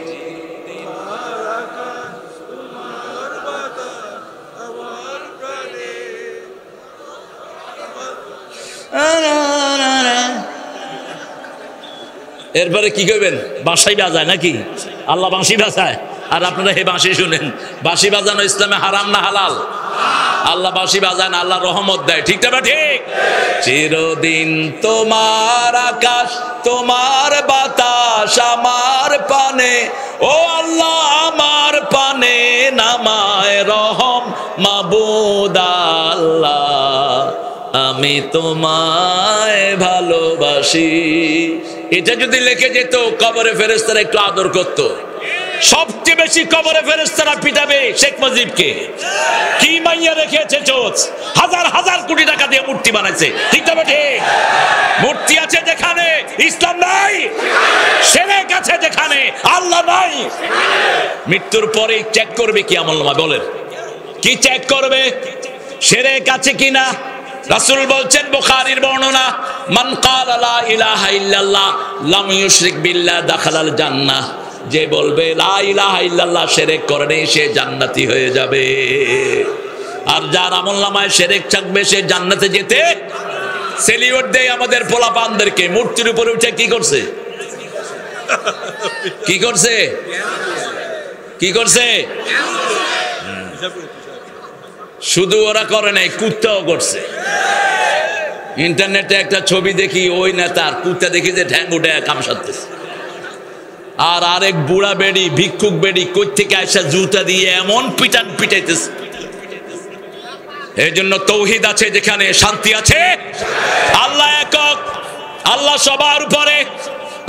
এরপরে কি করবেন? বাঁশি বাজায় নাকি? আল্লাহ বাঁশি বাজায় আর আপনারা হে বাঁশি শুনেন। বাঁশি বাজানো ইসলামে হারাম না হালাল? আল্লাহ বাঁশি বাজায় না, আল্লাহ রহমত দেয়। ঠিক না ঠিক? চিরদিন তোমার আকাশ তোমার বাতাস আমার পানে, ও আল্লাহ আমার পানে নামায় রহম মাবুদ আল্লাহ আমি তোমায় ভালোবাসি। এটা যদি লিখে যেত কবরে ফেরেশতারা একটু আদর করতো। সবচেয়ে বেশি কবরে ফেরেশতারা পিটাবে শেখ মুজিবকে। কি মাইয়া রেখেছে চোচ, হাজার হাজার কোটি টাকা দিয়ে মূর্তি বানাইছে। ঠিক তবে ঠিক? মূর্তি আছে যেখানে ইসলাম নাই, শিরক আছে যেখানে আল্লাহ নাই। মৃত্যুর পরে চেক করবে কি আমলনামা? বলেন কি চেক করবে? শিরক আছে কিনা? রাসূল বলছেন, বুখারীর বর্ণনা, মান ক্বালা লা ইলাহা ইল্লাল্লাহ লাম ইউশরিক বিল্লাহ দাখালাল জান্নাহ। যে বলবে লা ইলাহা ইল্লাল্লাহ শিরক করে নাই, সে জান্নাতি হয়ে যাবে। আর যার আমলনামায় শিরক থাকবে সে জান্নাতে যেতে। সেলিউট দেই আমাদের পোলাপানদেরকে। মূর্তির উপরে উঠে কি করছে? কি করছে? কি করছে? শুধু ওরা করে নাই, কুত্তাও করছে। ইন্টারনেটে একটা ছবি দেখি, ওই নেতার কুত্তা দেখি যে ঠ্যাং উঠে কাম সারতেছে। আর আরেক বুড়া বেড়ি, ভিক্ষুক বেড়ি কই থেকে আইসা জুতা দিয়ে এমন পিটান পিটাইতেছে। এই জন্য তৌহিদ আছে যেখানে শান্তি আছে। আল্লাহ একক, আল্লাহ সবার উপরে।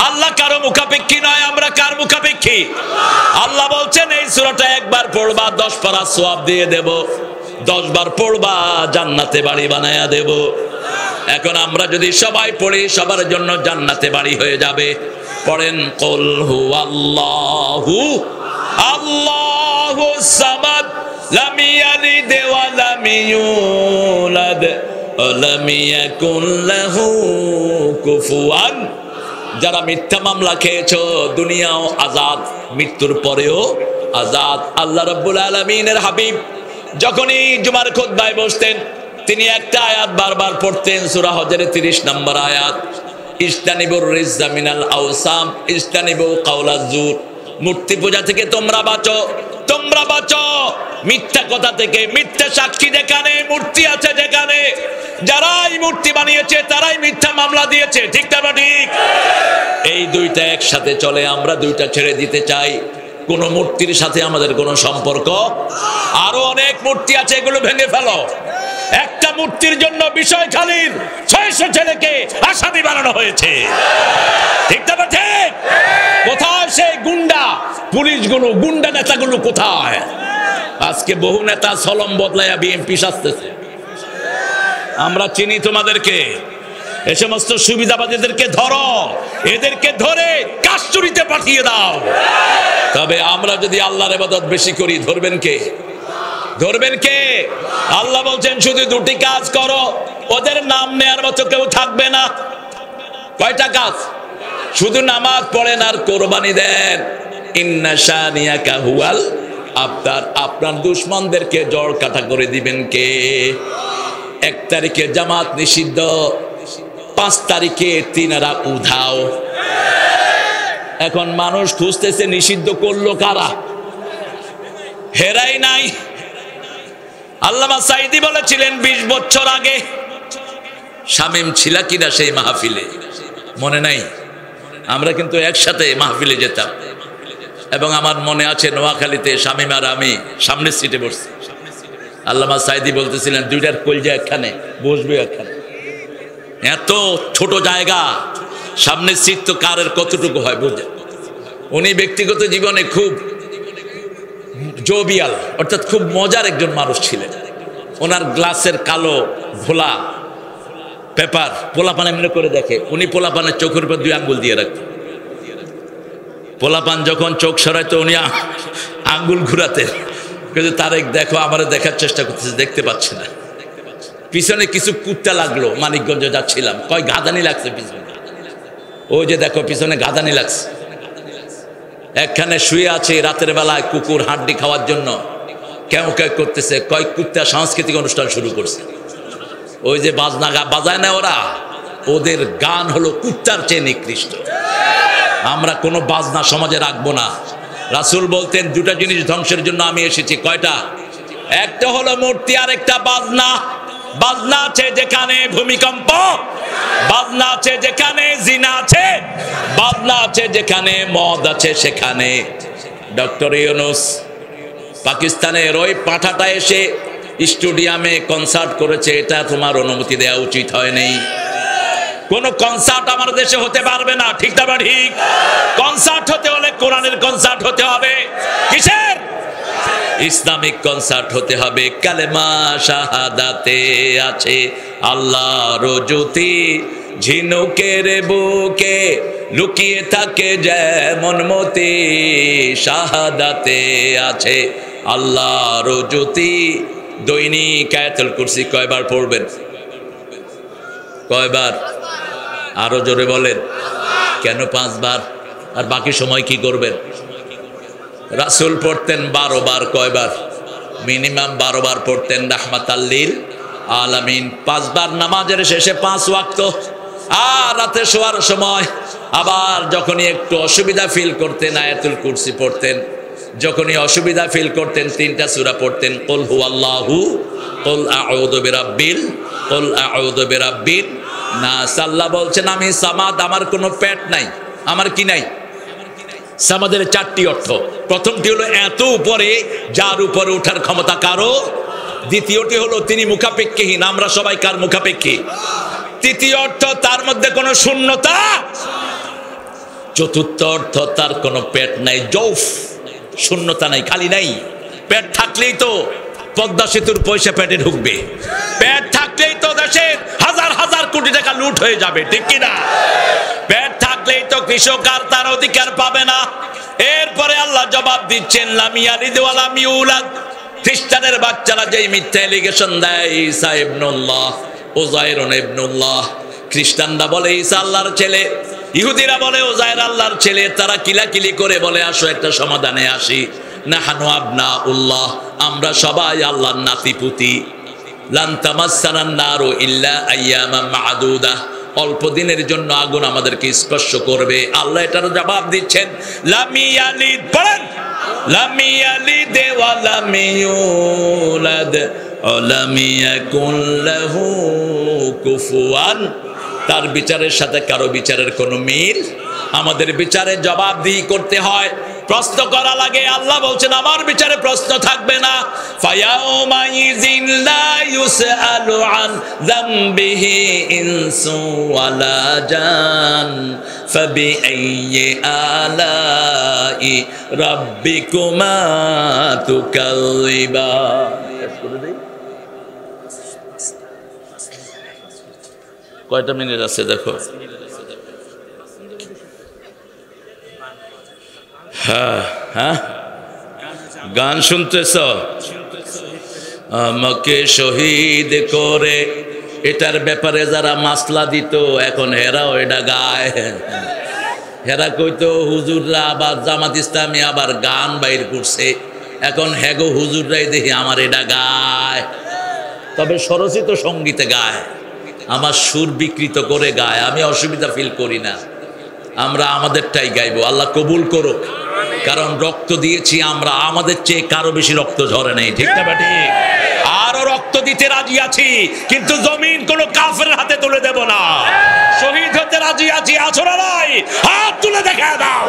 আল্লাহ কারো মুখাপেক্ষী নয়। আমরা কার মুখাপেক্ষী? আল্লাহ বলছেন এই সূরাটা একবার পড়বা 10 পারা সওয়াব দিয়ে দেব, 10 বার পড়বা জান্নাতে বাড়ি বানায়া দেব। এখন আমরা যদি সবাই পড়ি সবার জন্য জান্নাতে বাড়ি হয়ে যাবে। পড়েন কুল হুয়াল্লাহু আল্লাহুস সামাদ লাম ইয়ালিদ ওয়া লাম ইউলাদ ওয়া লাম ইয়াকুল লাহু কুফুয়ান। যারা মিথ্যা মামলা খেয়েছো দুনিয়াও আজাদ, মৃত্যুর পরেও আজাদ। আল্লাহ রাব্বুল আলামিনের হাবিব যখনই জুমার খুতবায় বসতেন তিনি একটা আয়াত বারবার পড়তেন, সূরা হজরের 30 নম্বর আয়াত, ইজতানিবুর রিজজা মিনাল আওসাম ইজতানিবু কাওলাজ জুর। মূর্তি পূজা থেকে তোমরা বাঁচো, তোমরা বাঁচো মিথ্যা কথা থেকে। মিথ্যা সাক্ষী যেখানে, মূর্তি আছে যেখানে, যারাই মূর্তি বানিয়েছে তারাই মিথ্যা মামলা দিয়েছে। ঠিক না ঠিক? এই দুইটা একসাথে চলে, আমরা দুইটা ছেড়ে দিতে চাই। কোন মূর্তির সাথে আমাদের কোনো সম্পর্ক। আরো অনেক মূর্তি আছে, এগুলো ভেঙে ফেলো। একটা মূর্তির জন্য বিষয়খালীর 600 ছেলেকে আসামি বানানো হয়েছে। ঠিক না ঠিক? কোথায় সেই গুন্ডা পুলিশগুলো, গুন্ডা নেতাগুলো কোথায়? আজকে বহু নেতা সলম বদলাইয়া বিএনপি সাজতেছে। আমরা চিনি তোমাদেরকে। এ সমস্ত সুবিধাবাদীদেরকে ধরো, এদেরকে ধরে কাস্টডিতে পাঠিয়ে দাও। তবে আমরা যদি আল্লাহর ইবাদত বেশি করি, ধরবেন কে? ধরবেন কে? আল্লাহ বলছেন শুধু দুটি কাজ করো, ওদের নাম নেয়ার মতো কেউ থাকবে না। কয়টা কাজ? শুধু নামাজ পড়েন আর কোরবানি দেন। ইন্না শানিয়াকা হুয়াল আবতার। আপনার দুশমনদেরকে জড় কাটা করে দিবেন কে? 1 তারিখে জামাত নিষিদ্ধ, 5 তারিখে তিনারা উধাও। এখন মানুষ খুঁজতেছে নিষিদ্ধ করলো কারা? হেরাই নাই। আল্লামা সাইদি বলেছিলেন 20 বছর আগে, শামীম ছিল কিনা সেই মাহফিলে মনে নাই? আমরা কিন্তু একসাথে মাহফিলে যেতাম এবং আমার মনে আছে নোয়াখালীতে শামীম আর আমি সামনের সিটে বসছি। আল্লামা সাইদি বলতেছিলেন দুইটার কলজা একখানে, বসবে একখানে। এত ছোট জায়গা, সামনের সিট তো কারের কতটুকু হয় বুঝে। উনি ব্যক্তিগত জীবনে খুব জোবিয়াল, অর্থাৎ খুব মজার একজন মানুষ ছিলেন। ওনার গ্লাসের কালো ভোলা পেপার পোলাপান এমনি করে দেখে, উনি পোলাপানের চোখের উপর 2 আঙ্গুল দিয়ে রাখতেন। পোলাপান যখন চোখ সরাইতো উনি আঙ্গুল ঘুরাতেন, কিন্তু তারেক দেখো আমারে দেখার চেষ্টা করতেছে, দেখতে পাচ্ছে না। পিছনে কিছু কুত্তা লাগলো, মানিকগঞ্জে যাচ্ছিলাম, কয় গাদানি লাগছে পিছনে। ওই যে দেখো পিছনে গাদানি লাগছে। একখানে শুয়ে আছে রাতের বেলায় কুকুর হাড্ডি খাওয়ার জন্য কেউ কেউ করতেছে, কয় কুত্তা সাংস্কৃতিক অনুষ্ঠান শুরু করছে। ওই যে বাজনা বাজায় না ওরা, ওদের গান হলো কুত্তার চেয়ে নিকৃষ্ট। আমরা কোনো বাজনা সমাজে রাখবো না। রাসূল বলতেন 2টা জিনিস ধ্বংসের জন্য আমি এসেছি। কয়টা? একটা হলো মূর্তি, আর একটা বাজনা। বাজনা আছে যেখানে ভূমিকম্প, বাজনা আছে যেখানে জিনা আছে, বাজনা আছে যেখানে মদ আছে সেখানে। ডক্টর ইউনূস পাকিস্তানের ওই পাঠাটা এসে স্টেডিয়ামে কনসার্ট করেছে, এটা তোমার অনুমতি দেওয়া উচিত হয়নি। কোন কনসার্ট আমার দেশে হতে পারবে না। ঠিক না ঠিক? কনসার্ট হতে হলে কোরআনের কনসার্ট হতে হবে। কিসের? ইসলামিক কনসার্ট হতে হবে। কালেমা শাহাদাতে আছে আল্লাহর জ্যোতি, ঝিনুকের বুকে লুকিয়ে থাকে যেমন মতি। শাহাদাতে আছে আল্লাহর জ্যোতি। দৈনিক আয়াতুল কুরসি কয়বার পড়বেন? কয়বার? আরো জোরে বলেন। কেন 5 বার? আর বাকি সময় কি করবেন? রাসূল পড়তেন 12 বার। কয়বার? মিনিমাম 12 বার পড়তেন রাহমাতাল লিল আলামিন। 5 বার নামাজের শেষে 5 ওয়াক্ত, আর রাতে শোয়ার সময় আবার যখনই একটু অসুবিধা ফিল করতেন আয়াতুল কুরসি পড়তেন। যখনই অসুবিধা ফিল করতেন 3টা সূরা পড়তেন, কুল হুয়াল্লাহু, কুল আউযু বিরাব্বিন নাস। আল্লাহ বলছেন আমি সামাদ, আমার কোনো পেট নাই। আমার কি নাই? সামাদের 4টি অর্থ। প্রথমটি হলো এত উপরে, যার উপরে ওঠার ক্ষমতা কারো। দ্বিতীয়টি হলো তিনি মুখাপেক্ষীহীন, আমরা সবাই কার মুখাপেক্ষী। তৃতীয় অর্থ তার মধ্যে কোনো শূন্যতা। চতুর্থ অর্থ তার কোনো পেট নাই, জৌফ, শূন্যতা নাই, খালি নাই। পেট থাকলেই তো পদ্মা সেতুর পয়সা পেটে ঢুকবে, পেট থাকলেই তো দেশের হাজার হাজার কোটি টাকা লুট হয়ে যাবে, ঠিক কিনা? পেট থাকলেই তো কৃষক আর তার অধিকার পাবে না। এরপরে আল্লাহ জবাব দিচ্ছেন, লাম ইয়ালিদ ওয়া লাম ইউলাদ। খ্রিস্টানের বাচ্চারা যেই মিথ্যা এলিগেশন দেয় ঈসা ইবনুল্লাহ, উযায়র ইবনুল্লাহ, খ্রিস্টানরা বলে ঈসা আল্লাহর ছেলে, ইহুদিরা বলে উযায়র আল্লাহর ছেলে, তারা কিলাকিলি করে বলে আসো একটা সমাধানে আসি, নাহানু আবনাউল্লাহ, আমরা সবাই আল্লাহর নাতিপুতি। লান তামাসসানান নারু ইল্লা আইয়ামান মা'দুদা, অল্প দিনের জন্য আগুন আমাদেরকে স্পর্শ করবে। আল্লাহ এটার জবাব দিচ্ছেন, লাম ইয়ালিদ, পড়েন, লাম ইয়ালিদ ওয়া লাম ইউলাদ ওয়া লাম ইয়াকুন লাহু কুফুয়ান। তার বিচারের সাথে কারো বিচারের কোনো মিল, আমাদের বিচারে জবাবদিহি করতে হয়, প্রশ্ন করা লাগে। আল্লাহ বলছেন আমার বিচারে প্রশ্ন থাকবে না। ফায়াউমা ইযিন লা ইউসআলু আন যামবিহি ইনসু ওয়ালা জান ফাবিআইয়ি আলাই রাব্বিকুমা তুকাযিবান। কয়টা মিনিট আছে দেখো? হ্যাঁ হ্যাঁ, গান শুনতেছ? আমাকে শহীদ করে, এটার ব্যাপারে যারা মাসলা দিত এখন হেরাও এটা গায়। হেরা কইতো হুজুররা আবার জামাত ইসলামী আবার গান বাইর করছে, এখন হ্যাগো হুজুররাই দেখি আমার এটা গায়। তবে স্বরচিত সঙ্গীতে গায়, আমার সুর বিকৃত করে গায়, আমি অসুবিধা ফিল করি না। আমরা আমাদেরটাই গাইবো, আল্লাহ কবুল করুক। কারণ রক্ত দিয়েছি আমরা, আমাদের চেয়ে কারো বেশি রক্ত ঝরে নেই, ঠিক না বেটি? আরো রক্ত দিতে রাজি আছি, কিন্তু জমিন কোনো কাফেরের হাতে তুলে দেব না। শহীদ হতে রাজি আছি, আছো না নাই? হাত তুলে দেখা দাও।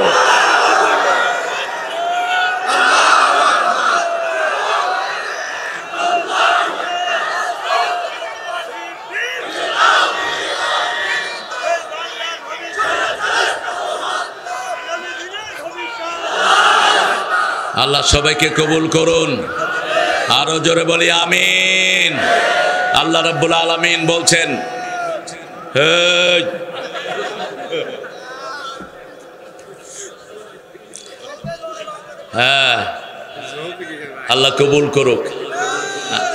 আল্লাহ সবাইকে কবুল করুন, আরো জোরে বলি আমিন। আল্লাহ রাব্বুল আলামিন বলছেন, হ্যাঁ আল্লাহ কবুল করুক,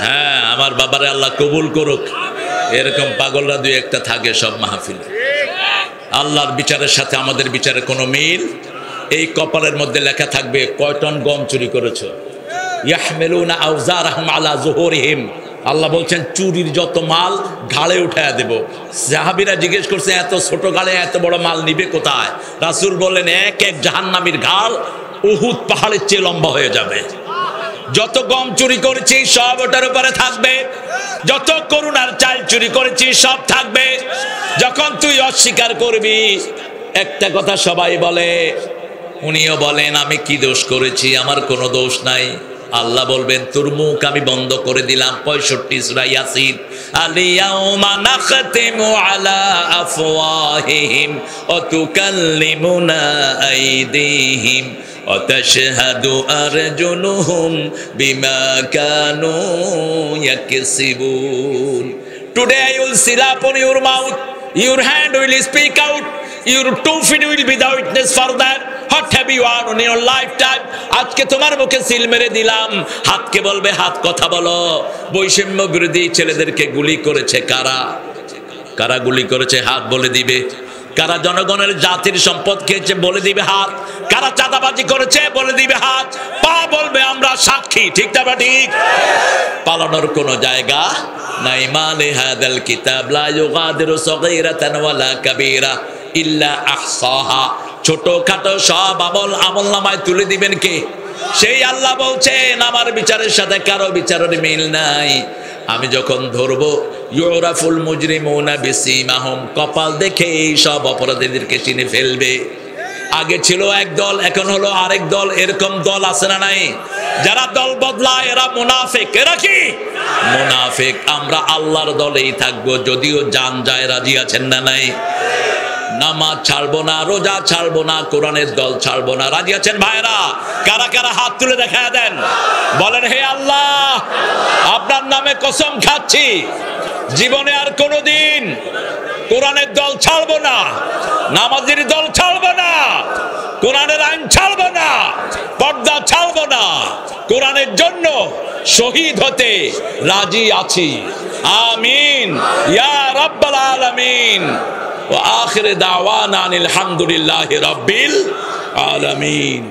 হ্যাঁ আমার বাবারে আল্লাহ কবুল করুক। এরকম পাগলরা দুই একটা থাকে সব মাহফিলে। আল্লাহর বিচারের সাথে আমাদের বিচারের কোনো মিল। এই কপালের মধ্যে লেখা থাকবে কয় টন গম চুরি করেছ। ইয়াহমিলুনা আওজারহুম আলা যুহুরিহিম, আল্লাহ বলছেন চুরির যত মাল ঘাড়ে উঠায়া দেব। সাহাবীরা জিজ্ঞেস করছে এত ছোট ঘাড়ে এত বড় মাল নিবে কোথায়? রাসূল বললেন এক এক জাহান্নামীর ঘাড় উহুদ পাহাড়ের চেয়ে লম্বা হয়ে যাবে। যত গম চুরি করেছি সব ওটার উপরে থাকবে, যত করুণার চাল চুরি করেছি সব থাকবে। যখন তুই অস্বীকার করবি, একটা কথা সবাই বলে, উনিও বলেন আমি কি দোষ করেছি, আমার কোনো দোষ নাই। আল্লাহ বলবেন তোর মুখ আমি বন্ধ করে দিলাম। 65 সূরা ইয়াসিন, আলিয়াউমা নাখতিমু আলা আফওয়াহিহিম ওয়া তুকাল্লিমুনা আইদিহিম ওয়া তাশহাদু আরজুলুহুম বিমা Kanu ইয়াকসিবুন। Today I will seal upon your mouth, your hand will speak out, your 2 feet will be the witness for that. What have you done in your lifetime? আজকে তোমার মুখে সিল মেরে দিলাম। হাতকে বলবে হাত কথা বলো। বৈষম্য বিরোধী ছেলেদেরকে গুলি করেছে কারা? কারা গুলি করেছে? হাত বলে দিবে। কারা জনগণের জাতির সম্পদ খেয়েছে বলে দিবে হাত। কারা চাঁদাবাজি করেছে বলে দিবে হাত। পা বলবে আমরা সাক্ষী, ঠিক না ঠিক? পালানোর কোনো জায়গা নাই। মালে হাদাল কিতাব লা ইউগাদিরু সগীরাতান ওয়ালা কাবীরা ইল্লা আহসাহা, ছোট খাটো সব আমলনামায় তুলে দিবেন কে? সেই আল্লাহ বলছেন আমার বিচারের সাথে কারো বিচারের মিল নাই। আমি যখন ধরবো ইউরাফুল মুজরিমুনা বিসিমাহুম, কপাল দেখে সব অপরাধীদেরকে চিনে ফেলবে। আগে ছিল এক দল, এখন হলো আরেক দল। এরকম দল আছে না নাই? যারা দল বদলায় এরা মুনাফিক। এরা কি মুনাফিক? আমরা আল্লাহর দলেই থাকবো, যদিও জান যায়। রাজি আছেন না নাই? নামাজ ছাড়বো না, রোজা ছাড়বো না, কোরআনের দল ছাড়বো না। রাজি আছেন ভাইরা? কারা কারা হাত তুলে দেখা দেন, বলেন হে আল্লাহ, আপনার নামে কসম খাচ্ছি জীবনে আর কোনোদিন কোরআনের দল ছাড়বো না, নামাজের দল ছাড়বো না, কোরআনের আইন ছাড়বো না, পর্দা ছাড়বো না, কোরআনের জন্য শহীদ হতে রাজি আছি। আমিন ইয়া রাব্বাল আলামিন। ওয়া আখির দাওয়ানা আনিল হামদুলিল্লাহি রাব্বিল আলামিন।